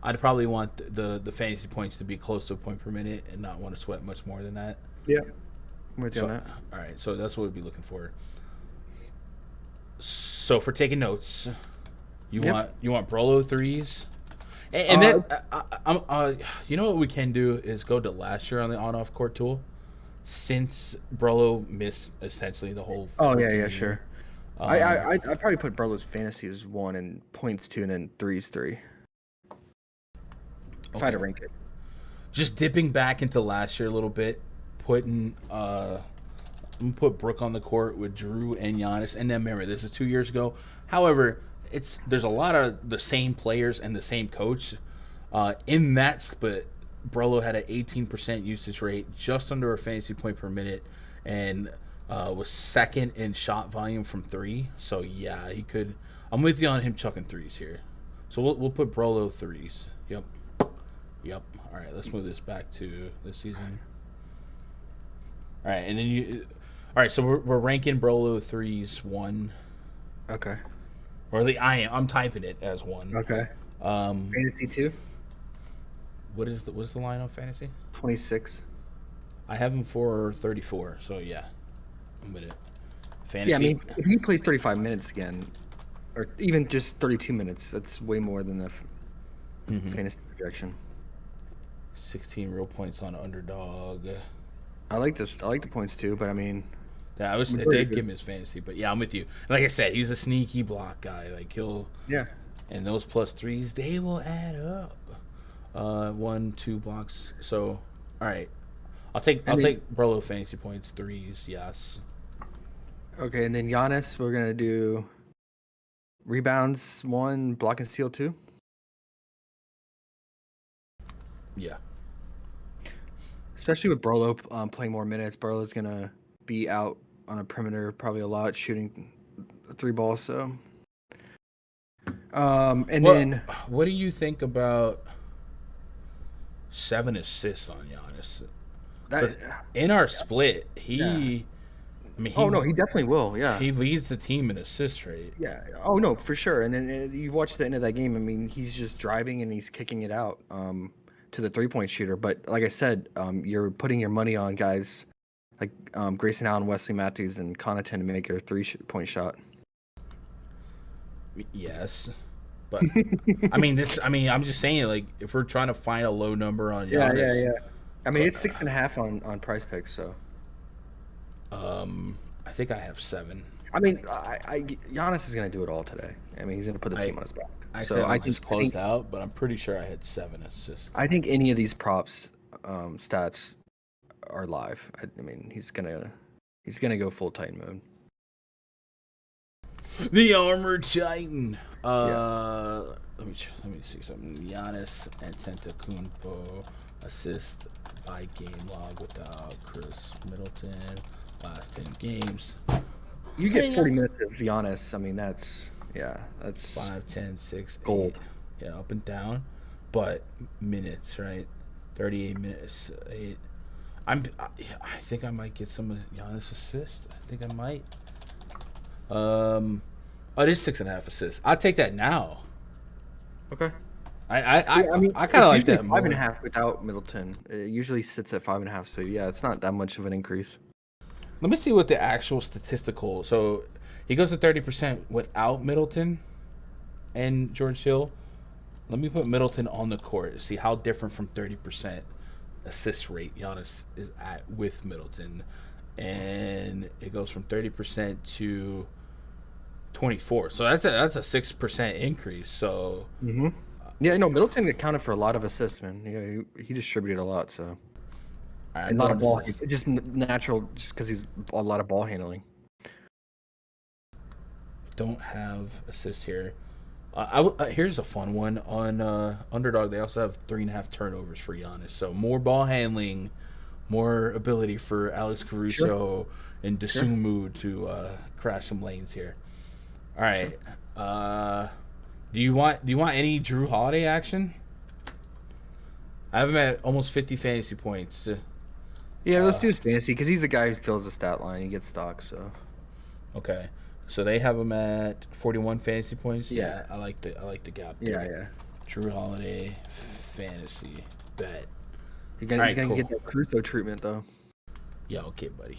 I'd probably want the fantasy points to be close to a point per minute and not want to sweat much more than that. Yeah. I'm with you on that. All right, so that's what we'd be looking for. So for taking notes, you want Brolo threes? And then, you know what we can do is go to last year on the on-off court tool, since Brolo missed essentially the whole. Oh yeah, sure. I probably put Brolo's fantasy as 1 and points 2 and then 3's 3. If I had to rank it. Just dipping back into last year a little bit, I'm gonna put Brooke on the court with Drew and Giannis, and then remember this is 2 years ago. However, there's a lot of the same players and the same coach. In that split, Brolo had an 18% usage rate, just under a fantasy point per minute, and was second in shot volume from 3. So yeah, he could. I'm with you on him chucking threes here. So we'll put Brolo threes. Yep. All right, let's move this back to this season. All right, and then all right, so we're ranking Brolo threes 1. Okay. Or at least I'm typing it as 1. Okay. Fantasy 2. What's the line on fantasy? 26. I have him for 34. So yeah, I'm with it. Fantasy. Yeah, I mean, if he plays 35 minutes again, or even just 32 minutes, that's way more than the fantasy projection. 16 real points on underdog. I like this. I like the points too, but I mean. Yeah, it did give him his fantasy, but yeah, I'm with you. Like I said, he's a sneaky block guy. Like he'll. Yeah. And those plus threes, they will add up. 1, 2 blocks. So, all right. I'll take Brolo fantasy points, threes, yes. Okay, and then Giannis, we're gonna do rebounds 1, block and steal 2. Yeah. Especially with Brolo playing more minutes, Brolo's gonna be out on a perimeter probably a lot, shooting 3 balls. So, then what do you think about 7 assists on Giannis? In our split, he definitely will. Yeah, he leads the team in assist rate. Yeah. Oh no, for sure. And then you watch the end of that game. I mean, he's just driving and he's kicking it out to the 3-point shooter. But like I said, you're putting your money on guys like Grayson Allen, Wesley Matthews, and Connaughton to make your 3-point shot. Yes, but I'm just saying, like, if we're trying to find a low number on Giannis, yeah. I mean, it's 6.5 on PrizePicks. So, I think I have 7. I mean, Giannis is going to do it all today. I mean, he's going to put the team on his back. I just closed out, but I'm pretty sure I had 7 assists. I think any of these props stats are live. I mean, he's gonna go full Titan mode. The Armored Titan. Let me see something. Giannis Antetokounmpo assist by game log without Chris Middleton last 10 games. You get 40 minutes of Giannis. I mean, that's 5, 10, 6, gold. 8. Yeah, up and down, but minutes, right? 38 minutes. 8. I think I might get some of Giannis assists. I think I might. It is 6.5 assists. I'll take that now. Okay. I kind of like that more. 5.5 without Middleton. It usually sits at 5.5. So yeah, it's not that much of an increase. Let me see what the actual statistical. So he goes to 30% without Middleton and George Hill. Let me put Middleton on the court to see how different from 30% assist rate Giannis is at with Middleton, and it goes from 30% to 24. So that's a 6% increase. So yeah, Middleton accounted for a lot of assists, man. Yeah, he distributed a lot. So and a lot of ball, just natural, just because he's a lot of ball handling. Don't have assists here. Here's a fun one on Underdog. They also have 3.5 turnovers for Giannis, so more ball handling, more ability for Alex Caruso and Dosunmu to crash some lanes here. All right. Sure. Do you want any Drew Holiday action? I have him at almost 50 fantasy points. Yeah, let's do his fantasy because he's a guy who fills the stat line. He gets stock, so. Okay. So they have him at 41 fantasy points. Yeah, I like the gap. Yeah. Drew Holiday fantasy bet. He's gonna get that Caruso treatment though. Yeah, okay, buddy.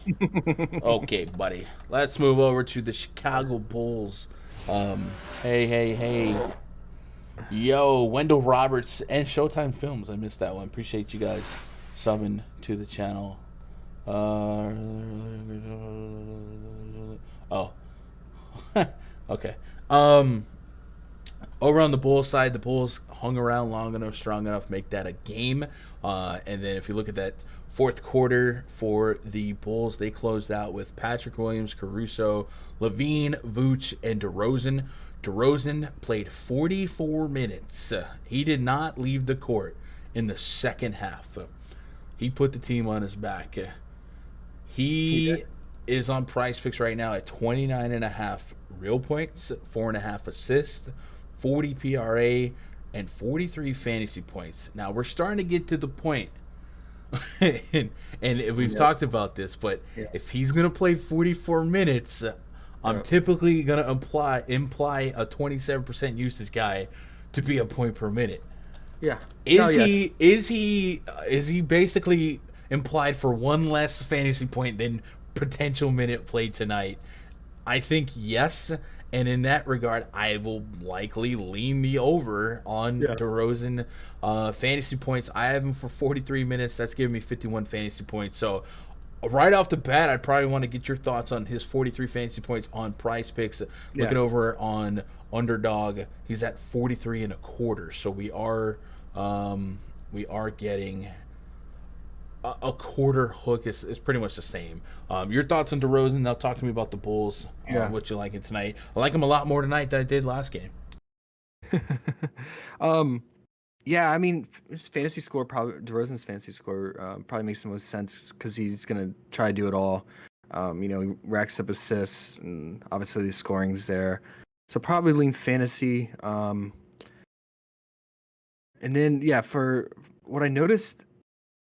Okay, buddy. Let's move over to the Chicago Bulls. Hey. Yo, Wendell Roberts and Showtime Films. I missed that one. Appreciate you guys subbing to the channel. Okay. Over on the Bulls side, the Bulls hung around long enough, strong enough, make that a game. And then if you look at that fourth quarter for the Bulls, they closed out with Patrick Williams, Caruso, Levine, Vooch, and DeRozan. DeRozan played 44 minutes. He did not leave the court in the second half. He put the team on his back. He is on PrizePicks right now at 29.5 real points, 4.5 assists, 40 PRA, and 43 fantasy points. Now we're starting to get to the point, and we've talked about this, but if he's gonna play 44 minutes, I'm typically gonna imply a 27% usage guy to be a point per minute. Yeah. Is he basically implied for one less fantasy point than potential minute played tonight? I think yes, and in that regard, I will likely lean the over on DeRozan fantasy points. I have him for 43 minutes. That's giving me 51 fantasy points. So right off the bat, I'd probably want to get your thoughts on his 43 fantasy points on PrizePicks. Looking over on Underdog, he's at 43.25. So we are We are getting a quarter hook is pretty much the same. Your thoughts on DeRozan? Now talk to me about the Bulls. Yeah. What you liking tonight? I like him a lot more tonight than I did last game. um, yeah, I mean, his fantasy score probably DeRozan's fantasy score probably makes the most sense because he's gonna try to do it all. He racks up assists and obviously the scoring's there, so probably lean fantasy. And then yeah, for what I noticed,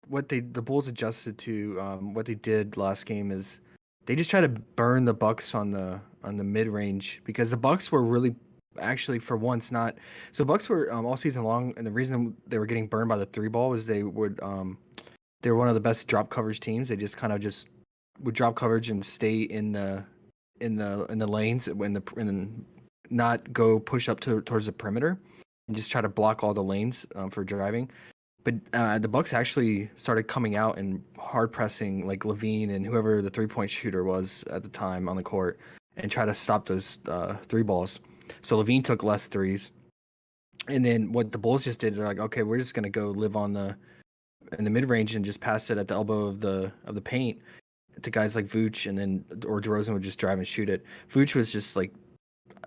what the Bulls adjusted to what they did last game is they just try to burn the Bucks on the mid range because the Bucks were really actually for once not so Bucks were all season long, and the reason they were getting burned by the three ball was they were one of the best drop coverage teams. They just kind of just would drop coverage and stay in the lanes and not go push up towards the perimeter and just try to block all the lanes for driving. But the Bucks actually started coming out and hard pressing like Levine and whoever the 3-point shooter was at the time on the court and try to stop those three balls. So Levine took less threes. And then what the Bulls just did, they're like, okay, we're just gonna go live in the mid range and just pass it at the elbow of the paint to guys like Vooch, and then or DeRozan would just drive and shoot it. Vooch was just like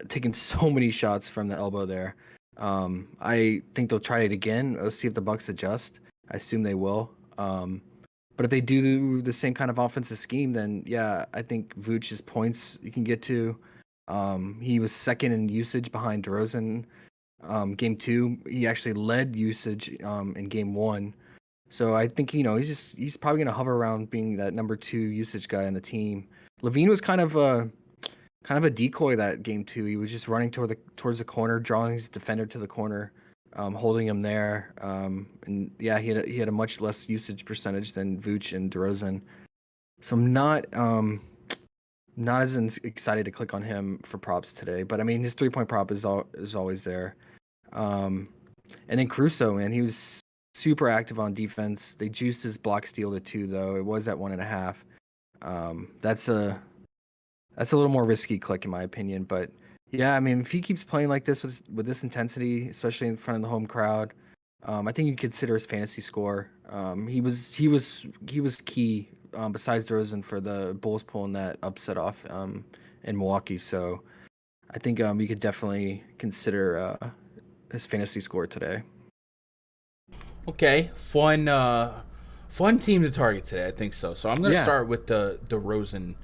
taking so many shots from the elbow there. I think they'll try it again. Let's see if the Bucks adjust. I assume they will. But if they do the same kind of offensive scheme, then yeah, I think Vooch's points you can get to. He was second in usage behind DeRozan. Game 2, he actually led usage in game 1. So I think he's probably gonna hover around being that number 2 usage guy on the team. Levine was kind of a decoy that game 2. He was just running towards the corner, drawing his defender to the corner, holding him there. And yeah, he had a much less usage percentage than Vooch and DeRozan. So I'm not as excited to click on him for props today. But I mean, his 3-point prop is always there. And then Caruso, man, he was super active on defense. They juiced his block steal to 2 though. It was at 1.5. That's a little more risky click in my opinion, but yeah, I mean, if he keeps playing like this with this intensity, especially in front of the home crowd, I think you consider his fantasy score. He was key besides DeRozan for the Bulls pulling that upset off in Milwaukee. So I think you could definitely consider his fantasy score today. Okay, fun team to target today. I think so. So I'm gonna start with the DeRozan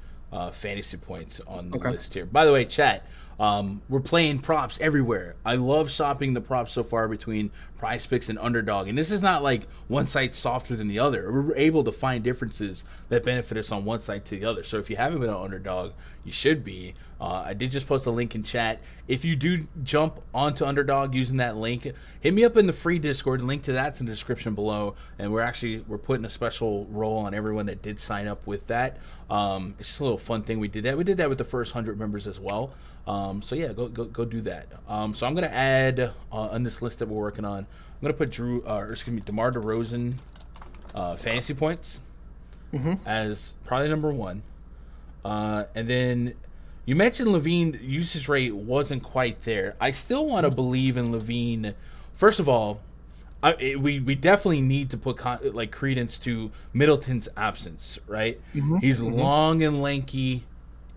fantasy points on the list here. By the way, chat, we're playing props everywhere. I love shopping the props so far between PrizePicks and Underdog, and this is not like one site's softer than the other. We're able to find differences that benefit us on one side to the other. So if you haven't been on Underdog, you should be. I did just post a link in chat. If you do jump onto Underdog using that link, hit me up in the free Discord. Link to that's in the description below. And we're putting a special roll on everyone that did sign up with that. It's just a little fun thing we did that. We did that with the first 100 members as well. So yeah, go do that. So I'm gonna add on this list that we're working on. I'm gonna put DeMar DeRozan fantasy points as probably number 1, and then you mentioned Levine usage rate wasn't quite there. I still want to believe in Levine. First of all, we definitely need to put credence to Middleton's absence, right? He's long and lanky.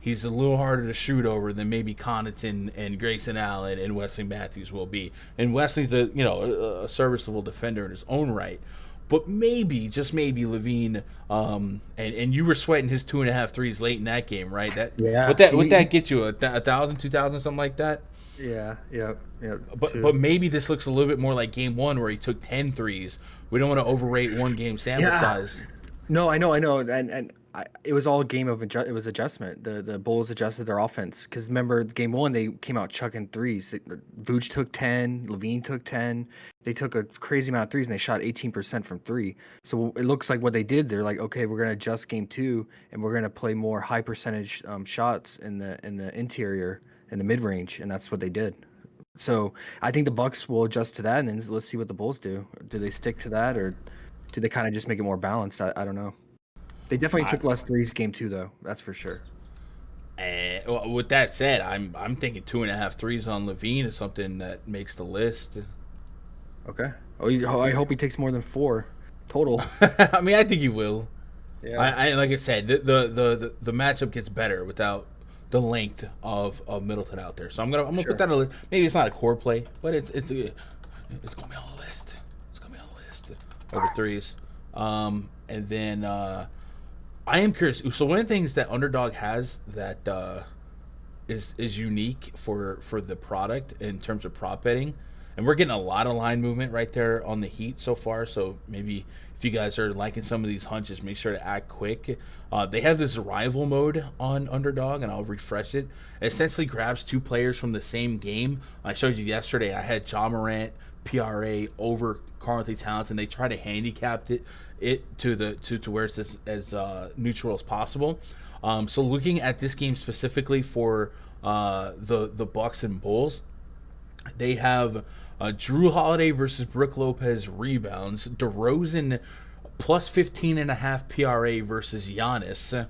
He's a little harder to shoot over than maybe Connaughton and Grayson Allen and Wesley Matthews will be. And Wesley's a serviceable defender in his own right. But maybe, just maybe, Levine, and you were sweating his 2.5 threes late in that game, right? Would that get you 1,000, 2,000, something like that? Yeah. But maybe this looks a little bit more like game 1 where he took 10 threes. We don't want to overrate one game sample size. No, I know, and it was all a game of it was adjustment. The Bulls adjusted their offense because remember game 1 they came out chucking threes. Vooch took 10, Levine took 10. They took a crazy amount of threes and they shot 18% from 3. So it looks like what they did, they're like, okay, we're gonna adjust game 2 and we're gonna play more high percentage shots in the interior in the mid range, and that's what they did. So I think the Bucks will adjust to that, and then let's see what the Bulls do. Do they stick to that, or do they kind of just make it more balanced? I don't know. They definitely took less threes game 2 though. That's for sure. Well, with that said, I'm thinking 2.5 threes on Levine is something that makes the list. Okay. I hope he takes more than 4 total. I mean, I think he will. Yeah. I like I said, the matchup gets better without the length of Middleton out there. So I'm gonna Sure. put that on the list. Maybe it's not a core play, but it's gonna be on the list. It's gonna be on the list over threes. And then I am curious. So one of the things that Underdog has that is unique for the product in terms of prop betting, and we're getting a lot of line movement right there on the Heat so far. So maybe if you guys are liking some of these hunches, make sure to act quick. They have this rival mode on Underdog, and I'll refresh it. It essentially grabs 2 players from the same game. I showed you yesterday. I had Ja Morant PRA over Karl-Anthony Towns, and they try to handicap it to where it's as neutral as possible. So looking at this game specifically for the Bucks and Bulls, they have Drew Holiday versus Brook Lopez rebounds, DeRozan plus 15.5 PRA versus Giannis,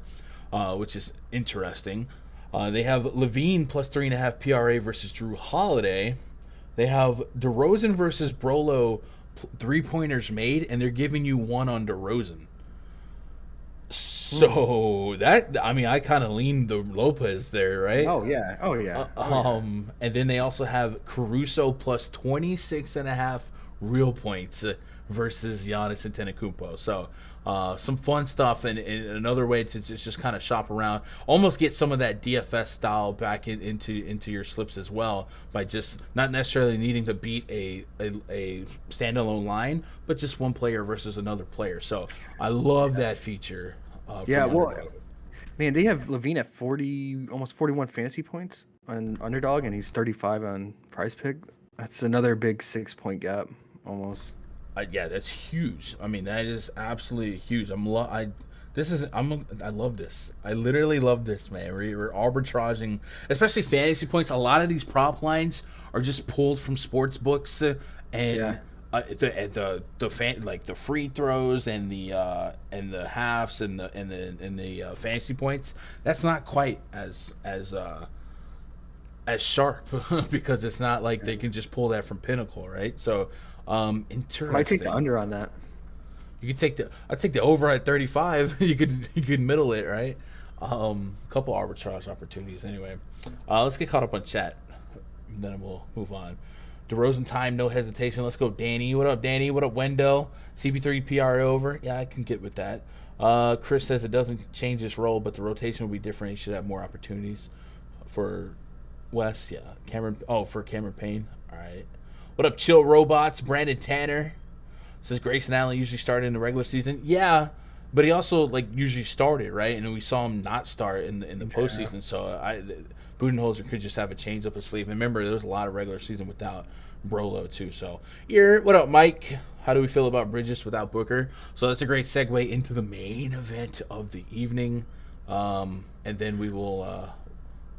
which is interesting. They have Levine plus 3.5 PRA versus Drew Holiday. They have DeRozan versus Brolo 3-pointers made, and they're giving you 1 on DeRozan. So I kind of leaned the Lopez there, right? Oh yeah. And then they also have Caruso plus 26.5 real points versus Giannis Antetokounmpo. So some fun stuff, and another way to just kind of shop around, almost get some of that DFS style back into your slips as well, by just not necessarily needing to beat a standalone line, but just one player versus another player. So I love that feature. Yeah, well, Underdog. man, they have Levine at 40, almost 41 fantasy points on Underdog, and he's 35 on PrizePick. That's another big 6-point gap, almost. Yeah, that's huge. I mean, that is absolutely huge. I love this. I literally love this, man. We're arbitraging, especially fantasy points. A lot of these prop lines are just pulled from sports books, and Yeah. the free throws and the halves and the fantasy points. That's not quite as sharp because it's not like they can just pull that from Pinnacle, right? So interesting. I take the under on that. You could I'd take the over at 35. you could middle it, right? Couple arbitrage opportunities anyway. Let's get caught up on chat, and then we'll move on. DeRozan time, no hesitation. Let's go, Danny. What up, Danny? What up, Wendell? CP3 PR over. Yeah, I can get with that. Chris says it doesn't change his role, but the rotation will be different. He should have more opportunities. For Wes, yeah. For Cameron Payne. All right. What up, Chill Robots? Brandon Tanner says Grayson Allen usually started in the regular season. Yeah, but he also usually started, right? And we saw him not start in the postseason. So Budenholzer could just have a change up his sleeve. And remember, there was a lot of regular season without Brolo too. So what up, Mike? How do we feel about Bridges without Booker? So that's a great segue into the main event of the evening, and then we will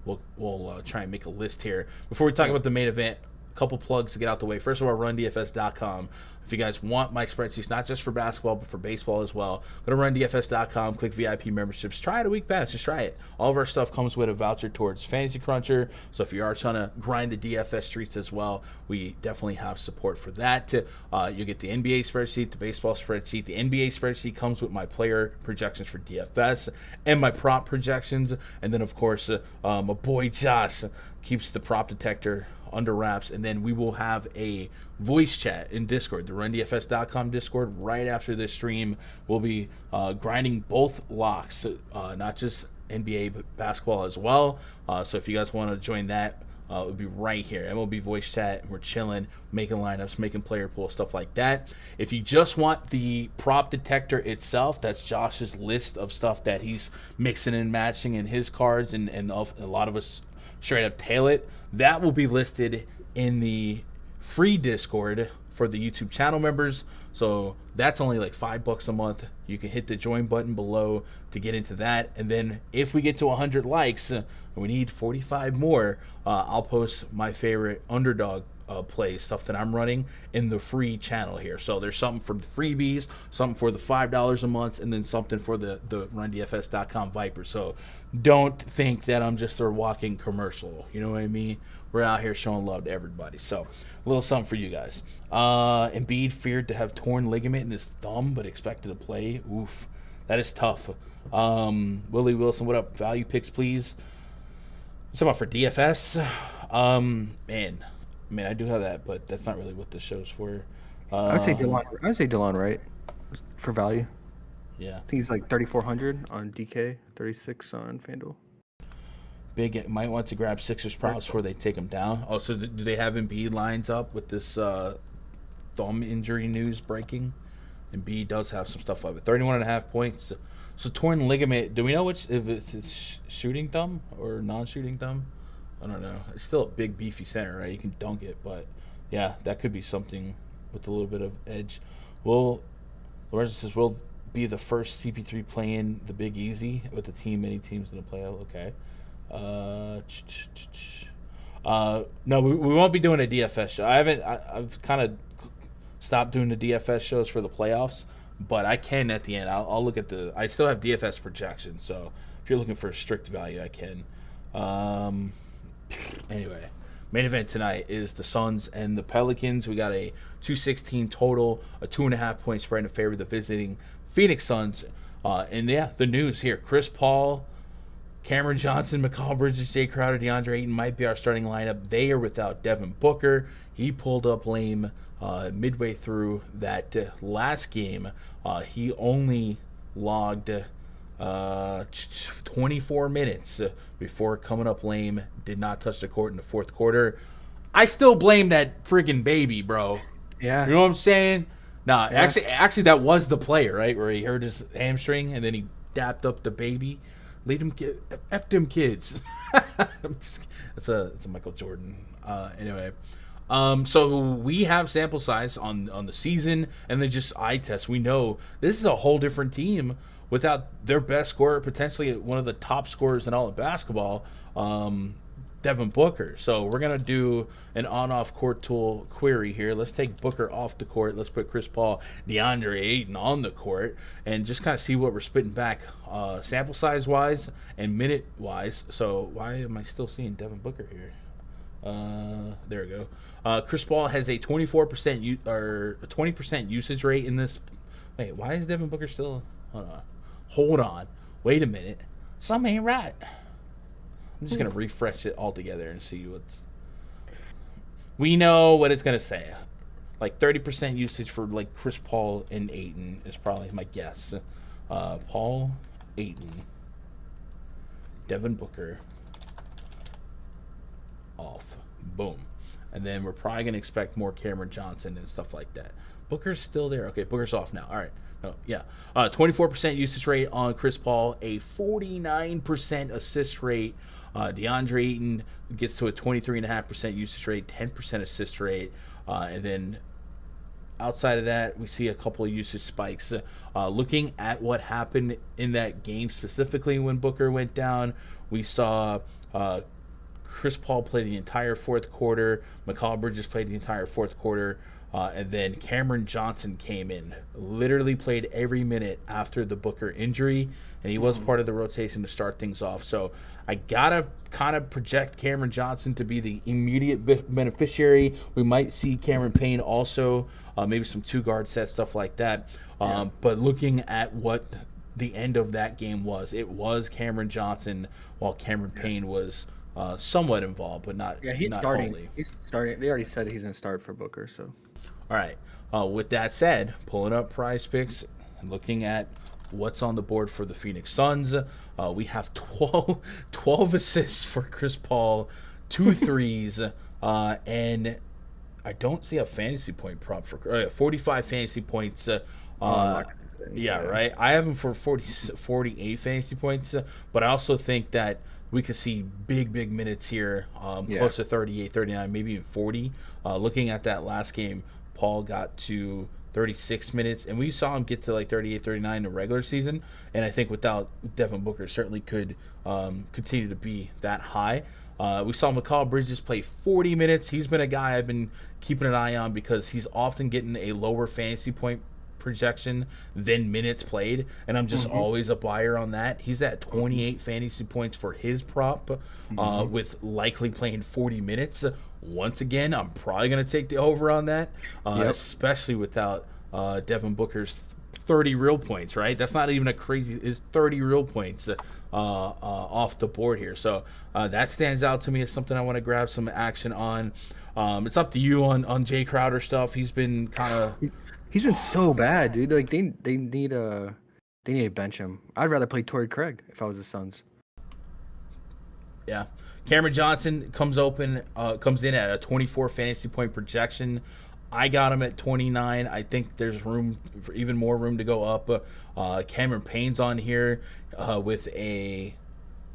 we'll try and make a list here before we talk about the main event. Couple plugs to get out the way. First of all, rundfs.com. If you guys want my spreadsheets, not just for basketball, but for baseball as well, go to rundfs.com, click VIP memberships, try it a week pass, just try it. All of our stuff comes with a voucher towards Fantasy Cruncher, so if you are trying to grind the DFS streets as well, we definitely have support for that. You'll get the NBA spreadsheet, the baseball spreadsheet. The NBA spreadsheet comes with my player projections for DFS and my prop projections, and then, of course, my boy Josh keeps the prop detector under wraps, and then we will have a voice chat in Discord, the rundfs.com Discord. Right after this stream, we'll be grinding both locks, not just NBA but basketball as well. So if you guys want to join that, it would be right here. MLB voice chat. We're chilling, making lineups, making player pools, stuff like that. If you just want the prop detector itself, that's Josh's list of stuff that he's mixing and matching in his cards, and a lot of us straight up tail it. That will be listed in the free Discord for the YouTube channel members. So that's only like $5 a month. You can hit the join button below to get into that. And then if we get to 100 likes, we need 45 more, I'll post my favorite underdog plays, stuff that I'm running in the free channel here. So there's something for the freebies, something for the $5 a month, and then something for the RunDFS.com Viper. So don't think that I'm just a walking commercial. You know what I mean? We're out here showing love to everybody. So a little something for you guys. Embiid feared to have torn ligament in his thumb, but expected to play. Oof, that is tough. Willie Wilson, what up? Value picks, please. What's about for DFS? Man, I mean, I do have that, but that's not really what this show's for. I would say DeLon Wright for value. Yeah. I think he's like 3,400 on DK, 36 on FanDuel. Big might want to grab Sixers props before they take him down. Oh, so do they have Embiid lines up with this thumb injury news breaking? Embiid does have some stuff up at 31.5 points. So torn ligament. Do we know if it's shooting thumb or non-shooting thumb? I don't know. It's still a big beefy center, right? You can dunk it, but yeah, that could be something with a little bit of edge. Lorenzo says we'll be the first CP3 playing the Big Easy with the team. Many teams in the playoff. Okay. No, we won't be doing a DFS show. I've kind of stopped doing the DFS shows for the playoffs, but I can at the end. I'll look at I still have DFS projections, so if you're looking for a strict value, I can. Anyway, main event tonight is the Suns and the Pelicans. We got a 216 total, a 2.5 point spread in favor of the visiting Phoenix Suns. And yeah, the news here: Chris Paul, Cameron Johnson, Mikal Bridges, Jay Crowder, DeAndre Ayton might be our starting lineup. They are without Devin Booker. He pulled up lame midway through that last game. He only logged 24 minutes before coming up lame. Did not touch the court in the fourth quarter. I still blame that friggin' baby, bro. Yeah. You know what I'm saying? Nah, yeah. Actually, that was the play, right? Where he hurt his hamstring and then he dapped up the baby. Lead them, F them kids. It's a Michael Jordan. Anyway, so we have sample size on the season, and then just eye test. We know this is a whole different team without their best scorer, potentially one of the top scorers in all of basketball, Devin Booker. So we're going to do an on-off court tool query here. Let's take Booker off the court. Let's put Chris Paul, DeAndre Ayton on the court and just kind of see what we're spitting back sample size-wise and minute-wise. So why am I still seeing Devin Booker here? There we go. Chris Paul has a 24% or a 20% usage rate in this. Wait, why is Devin Booker still? Hold on. Wait a minute. Something ain't right. I'm just going to refresh it all together and see what's... We know what it's going to say. Like 30% usage for like Chris Paul and Ayton is probably my guess. Paul, Ayton, Devin Booker, off. Boom. And then we're probably going to expect more Cameron Johnson and stuff like that. Booker's still there. Okay, Booker's off now. All right. Oh, yeah. 24% usage rate on Chris Paul, a 49% assist rate. DeAndre Ayton gets to a 23.5% usage rate, 10% assist rate. And then outside of that, we see a couple of usage spikes. Looking at what happened in that game specifically when Booker went down, we saw Chris Paul play the entire fourth quarter. Mikal Bridges played the entire fourth quarter. And then Cameron Johnson came in, literally played every minute after the Booker injury, and he was part of the rotation to start things off. So I got to kind of project Cameron Johnson to be the immediate beneficiary. We might see Cameron Payne also, maybe some two-guard sets, stuff like that. But looking at what the end of that game was, it was Cameron Johnson while Cameron Payne was somewhat involved, but not he's not starting. wholly. He's starting. They already said he's going to start for Booker, so... All right. With that said, pulling up PrizePicks and looking at what's on the board for the Phoenix Suns, we have 12 assists for Chris Paul, 2 threes, and I don't see a fantasy point prop for 45 fantasy points. Right. I have him for 48 fantasy points, but I also think that we could see big minutes here, close to 38, 39, maybe even 40. Looking at that last game, Paul got to 36 minutes, and we saw him get to like 38, 39 in the regular season, and I think without Devin Booker certainly could continue to be that high. We saw McCall Bridges play 40 minutes. He's been a guy I've been keeping an eye on because he's often getting a lower fantasy point projection than minutes played, and I'm just always a buyer on that. He's at 28 fantasy points for his prop, with likely playing 40 minutes. Once again, I'm probably going to take the over on that, especially without Devin Booker's 30 real points, right? That's not even a crazy, it's 30 real points off the board here. So that stands out to me as something I want to grab some action on. It's up to you on Jay Crowder stuff. He's been kind of... He's been so bad, dude. Like they need to bench him. I'd rather play Torrey Craig if I was the Suns. Yeah. Cameron Johnson comes in at a 24 fantasy point projection. I got him at 29. I think there's room for even more room to go up. Cameron Payne's on here with a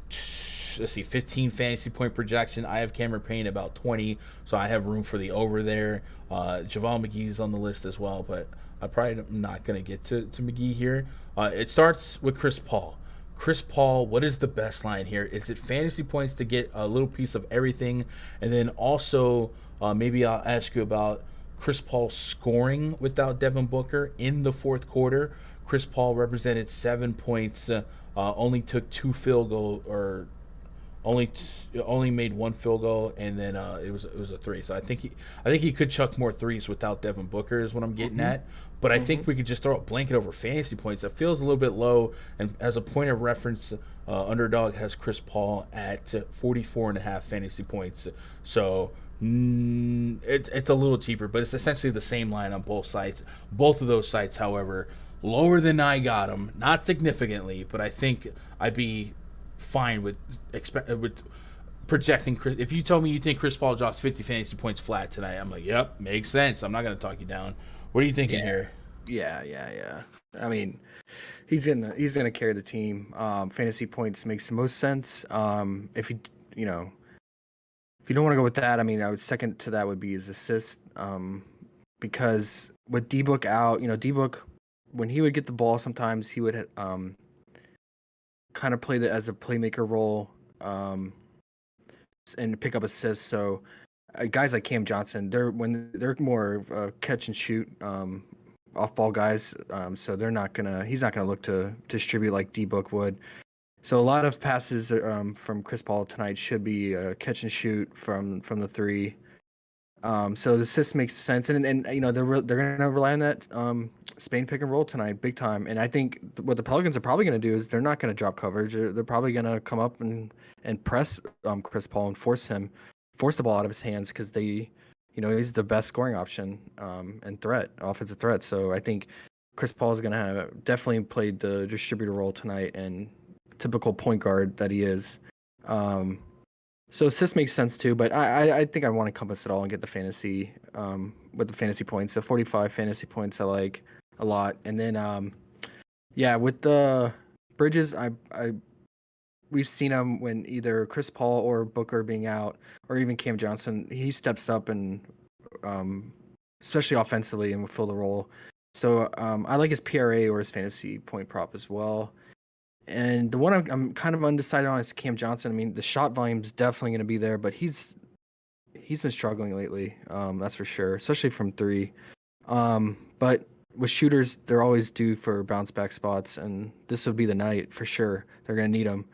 15 fantasy point projection. I have Cameron Payne about 20, so I have room for the over there. JaVale McGee's on the list as well, but I probably am not going to get to McGee here. It starts with Chris Paul. Chris Paul, what is the best line here? Is it fantasy points to get a little piece of everything? And then also, maybe I'll ask you about Chris Paul scoring without Devin Booker in the fourth quarter. Chris Paul represented 7 points, only took 2 field goal, or only made 1 field goal, and then it was a 3. So I think he could chuck more threes without Devin Booker is what I'm getting at. But I think we could just throw a blanket over fantasy points. That feels a little bit low. And as a point of reference, Underdog has Chris Paul at 44.5 fantasy points. So it's a little cheaper, but it's essentially the same line on both sites. Both of those sites, however, lower than I got them, not significantly, but I think I'd be fine with projecting Chris. If you told me you think Chris Paul drops 50 fantasy points flat tonight, I'm like, yep, makes sense. I'm not going to talk you down. What are you thinking here? Yeah. I mean, he's gonna carry the team. Fantasy points makes the most sense. If you don't want to go with that, I mean, I would second to that would be his assist. Because with D-Book out, D-Book, when he would get the ball, sometimes he would kind of play as a playmaker role, and pick up assists. So guys like Cam Johnson, they're more catch and shoot, off ball guys. So he's not gonna look to distribute like D-Book would. So a lot of passes from Chris Paul tonight should be catch and shoot from the 3. So the assist makes sense, and they're gonna rely on that Spain pick and roll tonight, big time. And I think what the Pelicans are probably gonna do is they're not gonna drop coverage. They're probably gonna come up and press Chris Paul and force the ball out of his hands, because he's the best scoring option and offensive threat. So I think Chris Paul is gonna have definitely played the distributor role tonight, and typical point guard that he is. So assist makes sense too, but I think I want to encompass it all and get the fantasy with the fantasy points. So 45 fantasy points I like a lot. And then with the Bridges, we've seen him when either Chris Paul or Booker being out, or even Cam Johnson, he steps up and especially offensively, and will fill the role. So I like his PRA or his fantasy point prop as well. And the one I'm kind of undecided on is Cam Johnson. I mean, the shot volume is definitely going to be there, but he's been struggling lately. That's for sure, especially from 3. But with shooters, they're always due for bounce back spots, and this would be the night for sure. They're going to need them.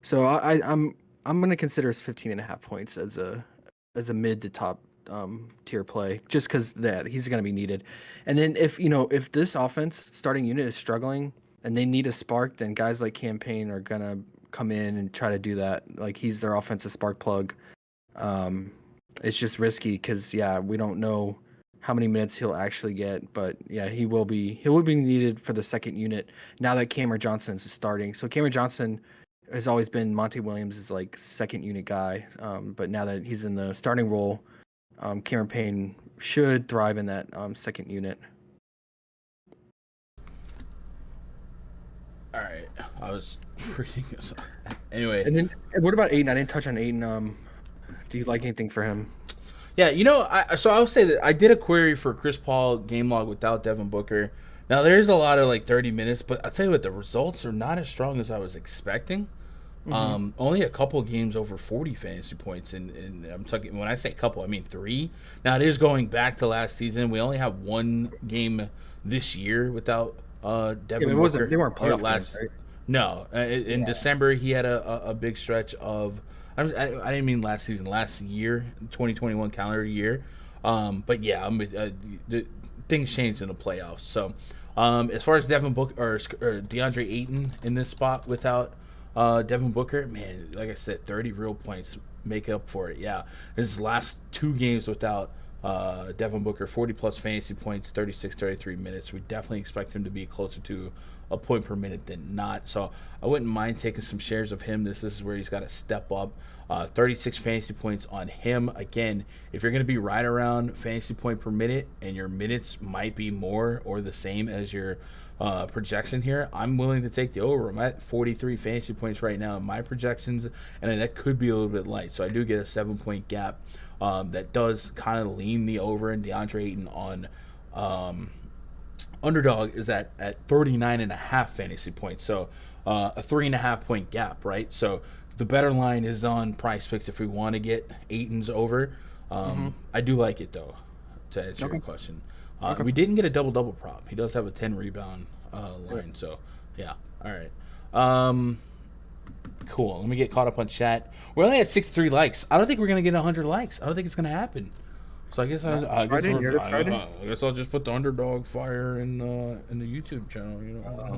So I'm going to consider his 15.5 points as a mid to top tier play, just because that he's going to be needed. And then if this offense starting unit is struggling and they need a spark, then guys like Cam Payne are going to come in and try to do that. Like, he's their offensive spark plug. It's just risky because, we don't know how many minutes he'll actually get. But, he will be needed for the second unit now that Cameron Johnson is starting. So Cameron Johnson has always been Monty Williams' like second unit guy. But now that he's in the starting role, Cameron Payne should thrive in that second unit. All right, I was reading this. Anyway, and then what about Ayton? I didn't touch on Ayton. Do you like anything for him? Yeah, I will say that I did a query for Chris Paul game log without Devin Booker. Now there's a lot of 30 minutes, but I'll tell you what, the results are not as strong as I was expecting. Mm-hmm. Only a couple games over 40 fantasy points, and I'm talking, when I say couple, I mean 3. Now it is going back to last season. We only have one game this year without Yeah, Devin Booker. they weren't Or playoff games, last right? No, in Yeah. December he had a big stretch of. I didn't mean last season, last year, 2021 calendar year. But yeah, the things changed in the playoffs. So as far as Devin Booker or DeAndre Ayton in this spot without Devin Booker, man, like I said, 30 real points make up for it. Yeah, his last 2 games without Devin Booker, 40 plus fantasy points, 36, 33 minutes. We definitely expect him to be closer to a point per minute than not. So I wouldn't mind taking some shares of him. This is where he's got to step up. 36 fantasy points on him. Again, if you're going to be right around fantasy point per minute and your minutes might be more or the same as your projection here, I'm willing to take the over. I'm at 43 fantasy points right now in my projections, and that could be a little bit light. So I do get a 7-point gap that does kind of lean the over, and DeAndre Ayton on underdog is at 39.5 fantasy points. So a 3.5 point gap, right? So the better line is on PrizePicks if we want to get Ayton's over. I do like it though, to answer your question. We didn't get a double prop. He does have a 10 rebound line. So yeah, all right. Cool. Let me get caught up on chat. We're only at 63 likes. I don't think we're gonna get 100 likes. I don't think it's gonna happen. So I guess I guess I'll just put the underdog fire in the YouTube channel. You know.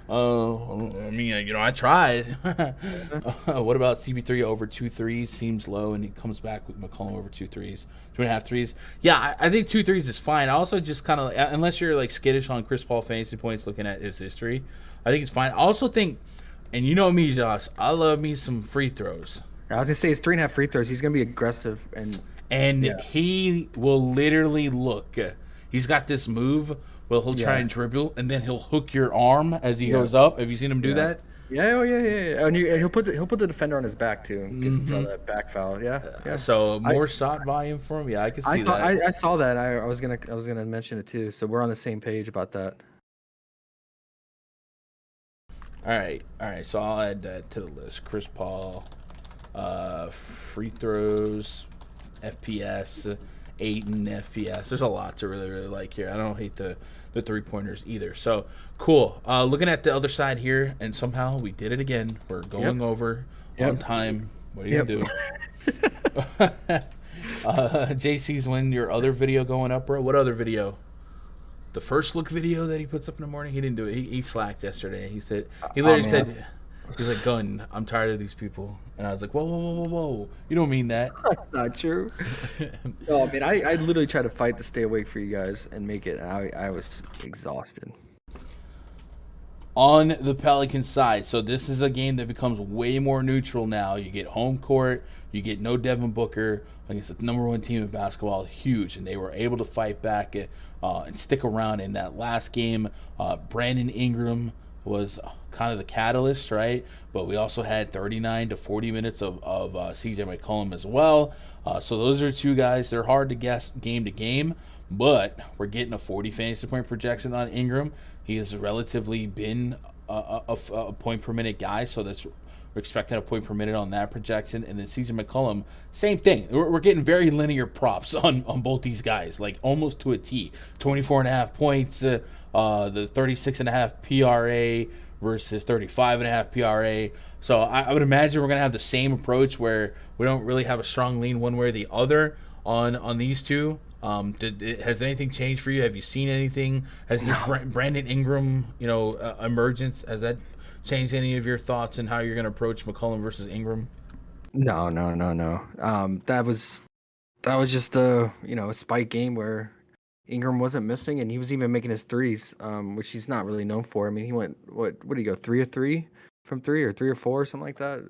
Oh man. I mean, I tried. What about CB3 over 2 threes? Seems low, and he comes back with McCollum over 2 threes, 2.5 threes. Yeah, I think 2 threes is fine. I also just kind of, unless you're like skittish on Chris Paul fantasy points, looking at his history, I think it's fine. I also think, and you know me, Josh, I love me some free throws. I was gonna say it's 3.5 free throws. He's gonna be aggressive And he will literally look. He's got this move where he'll try and dribble, and then he'll hook your arm as he goes up. Have you seen him do that? Yeah, And he'll put the defender on his back too, and draw that back foul. Yeah. So more shot volume for him. Yeah, I can see that. I saw that. I was gonna mention it too. So we're on the same page about that. All right. So I'll add that to the list. Chris Paul, free throws, FPS, Ayton, FPS. There's a lot to really like here. I don't hate the 3-pointers either. So cool. Looking at the other side here, and somehow we did it again. We're going over on time. What are you gonna do? JC's when your other video going up, bro. What other video? The first look video that he puts up in the morning. He didn't do it. He slacked yesterday. He literally said. He's like, Gunn, I'm tired of these people. And I was like, whoa. You don't mean that. That's not true. No, I mean, I literally tried to fight to stay awake for you guys and make it. And I was exhausted. On the Pelicans side, so this is a game that becomes way more neutral now. You get home court. You get no Devin Booker against the number 1 team in basketball. Huge. And they were able to fight back and stick around in that last game. Brandon Ingram was kind of the catalyst, right? But we also had 39 to 40 minutes of CJ McCollum as well. So those are 2 guys. They're hard to guess game to game, but we're getting a 40 fantasy point projection on Ingram. He has relatively been a point per minute guy, so we're expecting a point per minute on that projection. And then CJ McCollum, same thing. We're getting very linear props on both these guys, like almost to a T. 24.5 points, the 36.5 PRA versus 35.5 PRA. So I would imagine we're going to have the same approach where we don't really have a strong lean one way or the other on these two. Has anything changed for you? Have you seen anything? Has this Brandon Ingram, emergence, has that changed any of your thoughts and how you're going to approach McCollum versus Ingram? No. That was just a spike game where Ingram wasn't missing, and he was even making his threes, which he's not really known for. I mean, he went what did he go 3 of 3 from 3 or 3 or 4 or something like that.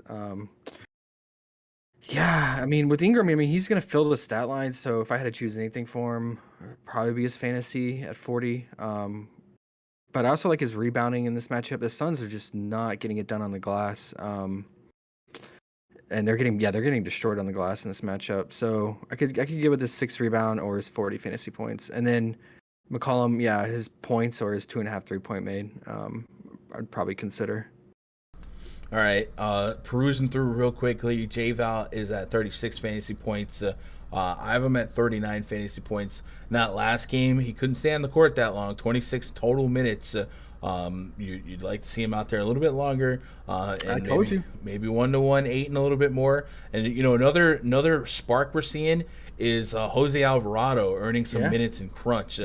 Yeah, I mean, with Ingram, he's gonna fill the stat line. So if I had to choose anything for him, it'd probably be his fantasy at 40. But I also like his rebounding in this matchup. The Suns are just not getting it done on the glass. And they're getting destroyed on the glass in this matchup. So I could get with his 6 rebound or his 40 fantasy points. And then McCollum, his points or his 2.5 3-point made. I'd probably consider. All right, perusing through real quickly. J-Val is at 36 fantasy points. I have him at 39 fantasy points. In that last game, he couldn't stay on the court that long. 26 total minutes. You'd like to see him out there a little bit longer. And I told you. Maybe 1-to-1, 8 and a little bit more. And another spark we're seeing is Jose Alvarado earning some minutes in crunch.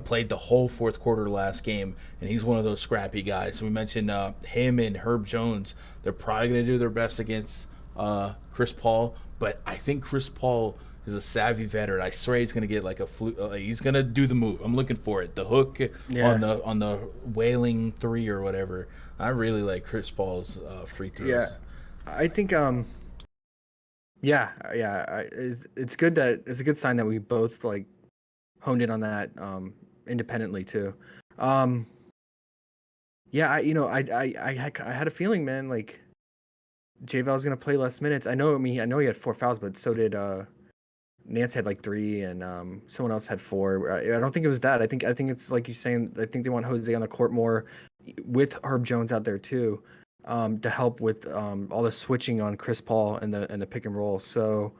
Played the whole fourth quarter last game, and he's one of those scrappy guys. So we mentioned him and Herb Jones. They're probably going to do their best against Chris Paul, but I think Chris Paul is a savvy veteran. I swear he's going to get like a he's going to do the move. I'm looking for it. The hook on the wailing three or whatever. I really like Chris Paul's free throws. Yeah, I think it's good that it's a good sign that we both like honed in on that independently too. I had a feeling, man, like J-Val's gonna play less minutes. I know he had 4 fouls, but so did Nance had like 3, and someone else had 4. I don't think it was that. I think it's like you're saying. I think they want Jose on the court more, with Herb Jones out there too, to help with all the switching on Chris Paul and the pick and roll. So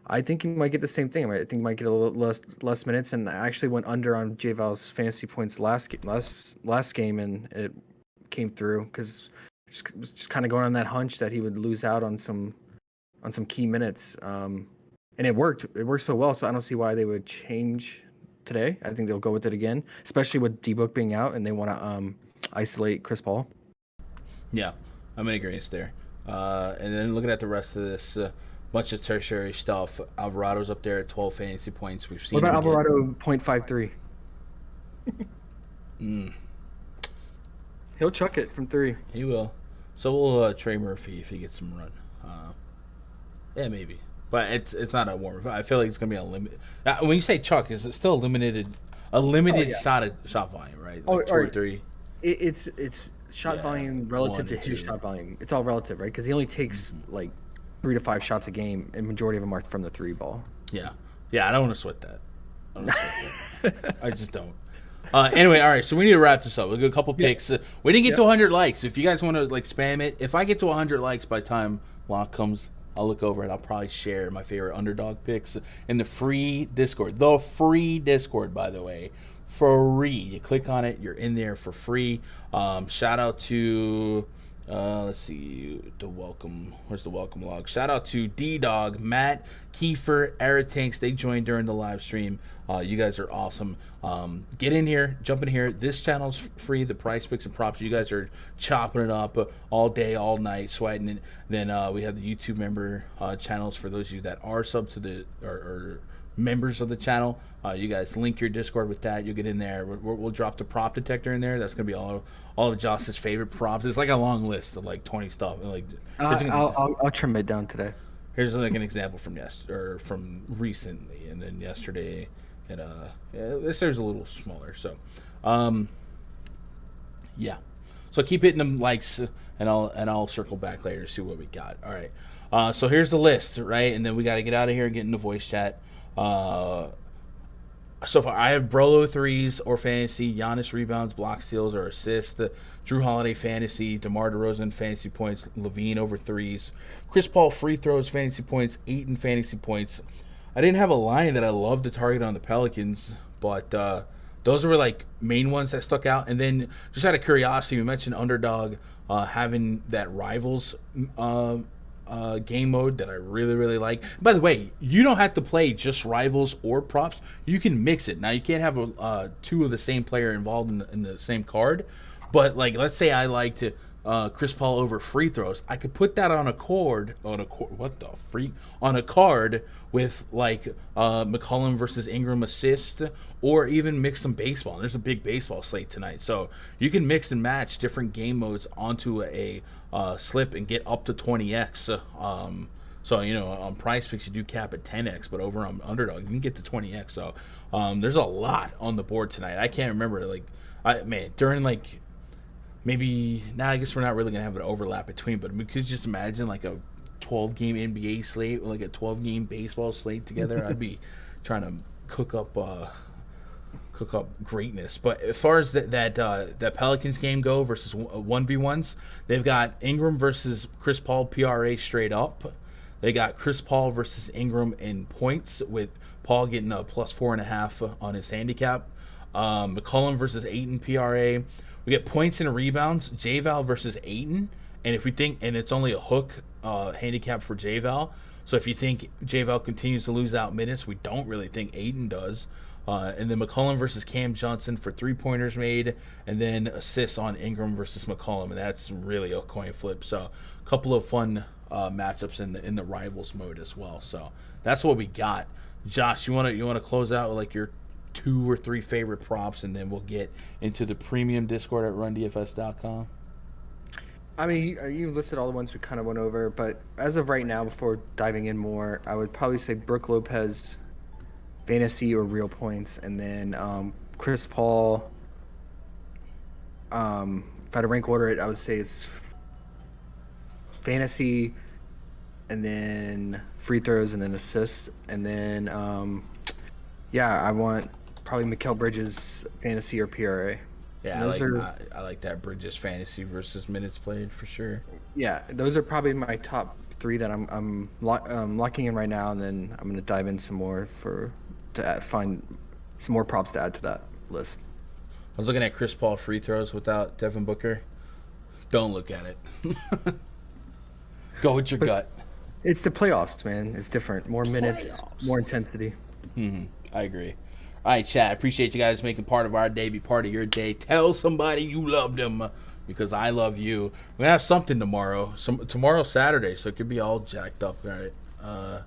I think you might get the same thing. I think you might get a little less minutes. And I actually went under on J-Val's fantasy points last game, and it came through because just kind of going on that hunch that he would lose out on some key minutes. And it worked. It worked so well. So I don't see why they would change today. I think they'll go with it again, especially with D-Book being out and they want to isolate Chris Paul. Yeah, I'm in agreement there. And then looking at the rest of this, bunch of tertiary stuff. Alvarado's up there at 12 fantasy points. We've seen. What about Alvarado 0.53? He'll chuck it from 3. He will. So will Trey Murphy if he gets some run. Yeah, maybe. But it's not a warm. I feel like it's gonna be a limit. When you say chuck, is it still a limited shot volume, right? Like 2 or 3. It's shot volume relative to his shot volume. It's all relative, right? Because he only takes like 3 to 5 shots a game, and majority of them are from the 3 ball. Yeah. I don't want to sweat that. I just don't. Anyway, all right. So we need to wrap this up. We'll get a couple picks. We didn't get to 100 likes. If you guys want to like spam it, if I get to 100 likes by the time lock comes, I'll look over and I'll probably share my favorite underdog picks in the free Discord. The free Discord, by the way. Free. You click on it, you're in there for free. Shout out to let's see, where's the welcome log? Shout out to D-Dog, Matt, Kiefer, Aratanks. They joined during the live stream. You guys are awesome. Get in here, jump in here. This channel's free. The PrizePicks and props. You guys are chopping it up all day, all night, sweating it. Then we have the YouTube member channels for those of you that are sub to the or members of the channel. You guys link your Discord with that. You'll get in there. We'll drop the prop detector in there. That's gonna be all of Josh's favorite props. It's like a long list of like 20 stuff. Like I'll trim it down today. Here's like an example from recently, and then yesterday. And this there's a little smaller. So, yeah. So keep hitting them likes, and I'll circle back later to see what we got. All right. So here's the list, right? And then we got to get out of here and get into voice chat. So far, I have Brolo 3s or fantasy, Giannis rebounds, block steals or assists, Drew Holiday fantasy, DeMar DeRozan fantasy points, Levine over 3s, Chris Paul free throws fantasy points, 8 in fantasy points. I didn't have a line that I loved to target on the Pelicans, but those were like main ones that stuck out. And then just out of curiosity, we mentioned Underdog having that Rivals game mode that I really, really like. By the way, you don't have to play just Rivals or props. You can mix it. Now, you can't have 2 of the same player involved in the same card. But, like, let's say I liked Chris Paul over free throws. I could put that on a card with, like, McCollum versus Ingram assist, or even mix some baseball. And there's a big baseball slate tonight. So you can mix and match different game modes onto a slip and get up to 20x. So, on PrizePicks, you do cap at 10x, but over on Underdog, you can get to 20x. So there's a lot on the board tonight. I can't remember, during, like, maybe, I guess we're not really going to have an overlap between, but we could just imagine, like, a 12-game NBA slate, like a 12-game baseball slate together. I'd be trying to cook up cook up greatness. But as far as that Pelicans game go versus 1v1s, they've got Ingram versus Chris Paul PRA straight up. They got Chris Paul versus Ingram in points, with Paul getting a plus 4.5 on his handicap. McCollum versus Ayton PRA. We get points and rebounds. J-Val versus Ayton, and if we think, and it's only a hook handicap for J-Val. So if you think J-Val continues to lose out minutes, we don't really think Ayton does. And then McCollum versus Cam Johnson for 3-pointers made, and then assists on Ingram versus McCollum, and that's really a coin flip. So a couple of fun matchups in the rivals mode as well. So that's what we got. Josh, you wanna close out with like your 2 or 3 favorite props, and then we'll get into the premium Discord at rundfs.com. I mean, you listed all the ones we kind of went over, but as of right now, before diving in more, I would probably say Brook Lopez, fantasy or real points, and then Chris Paul. If I had to rank order it, I would say it's fantasy, and then free throws, and then assists, and then I want probably Mikal Bridges, fantasy or PRA. Yeah, I like that Bridges fantasy versus minutes played for sure. Yeah, those are probably my top 3 that I'm locking in right now, and then I'm gonna dive in some more find some more props to add to that list. I was looking at Chris Paul free throws without Devin Booker. Don't look at it. Go with your gut. It's the playoffs, man. It's different. More minutes, more intensity. I agree. All right, chat. Appreciate you guys making part of our day, be part of your day. Tell somebody you love them, because I love you. We're gonna have something tomorrow. Tomorrow's Saturday, so it could be all jacked up. All right.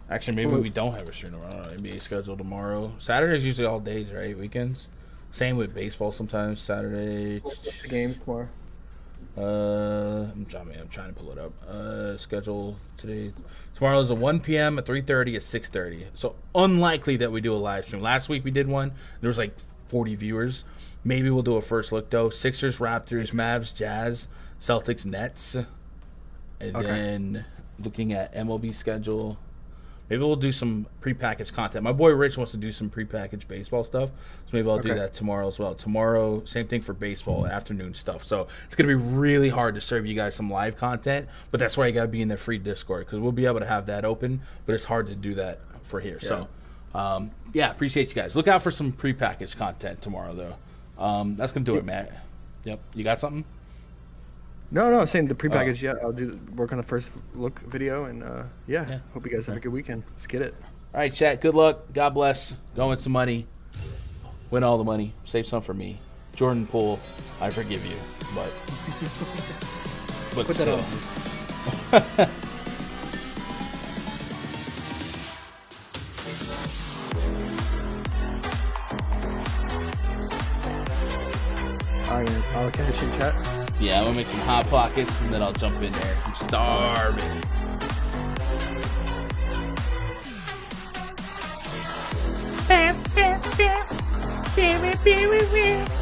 Actually, maybe we don't have a stream tomorrow. NBA schedule tomorrow. Saturday's usually all days, right? Weekends. Same with baseball sometimes. Saturday. What's the game tomorrow? I'm trying to pull it up. Schedule today. Tomorrow is a 1 p.m., a 3:30, a 6:30. So unlikely that we do a live stream. Last week we did one. There was like 40 viewers. Maybe we'll do a first look though. Sixers, Raptors, Mavs, Jazz, Celtics, Nets, and then looking at MLB schedule. Maybe we'll do some prepackaged content. My boy Rich wants to do some prepackaged baseball stuff, so maybe I'll do that tomorrow as well. Tomorrow, same thing for baseball, afternoon stuff. So it's going to be really hard to serve you guys some live content, but that's why you got to be in the free Discord, because we'll be able to have that open, but it's hard to do that for here. Yeah. So, appreciate you guys. Look out for some prepackaged content tomorrow, though. That's going to do it, Matt. Yep. You got something? No, I'm saying the prepackaged. Yeah, I'll work on the first look video, and hope you guys have a good weekend. Let's get it. All right, chat. Good luck. God bless. Go win some money. Win all the money. Save some for me. Jordan Poole, I forgive you, but Put still. That on. I'll catch you in chat. Yeah, I'm gonna make some hot pockets and then I'll jump in there. I'm starving. Bam, bam, bam. Bam, bam, bam, bam.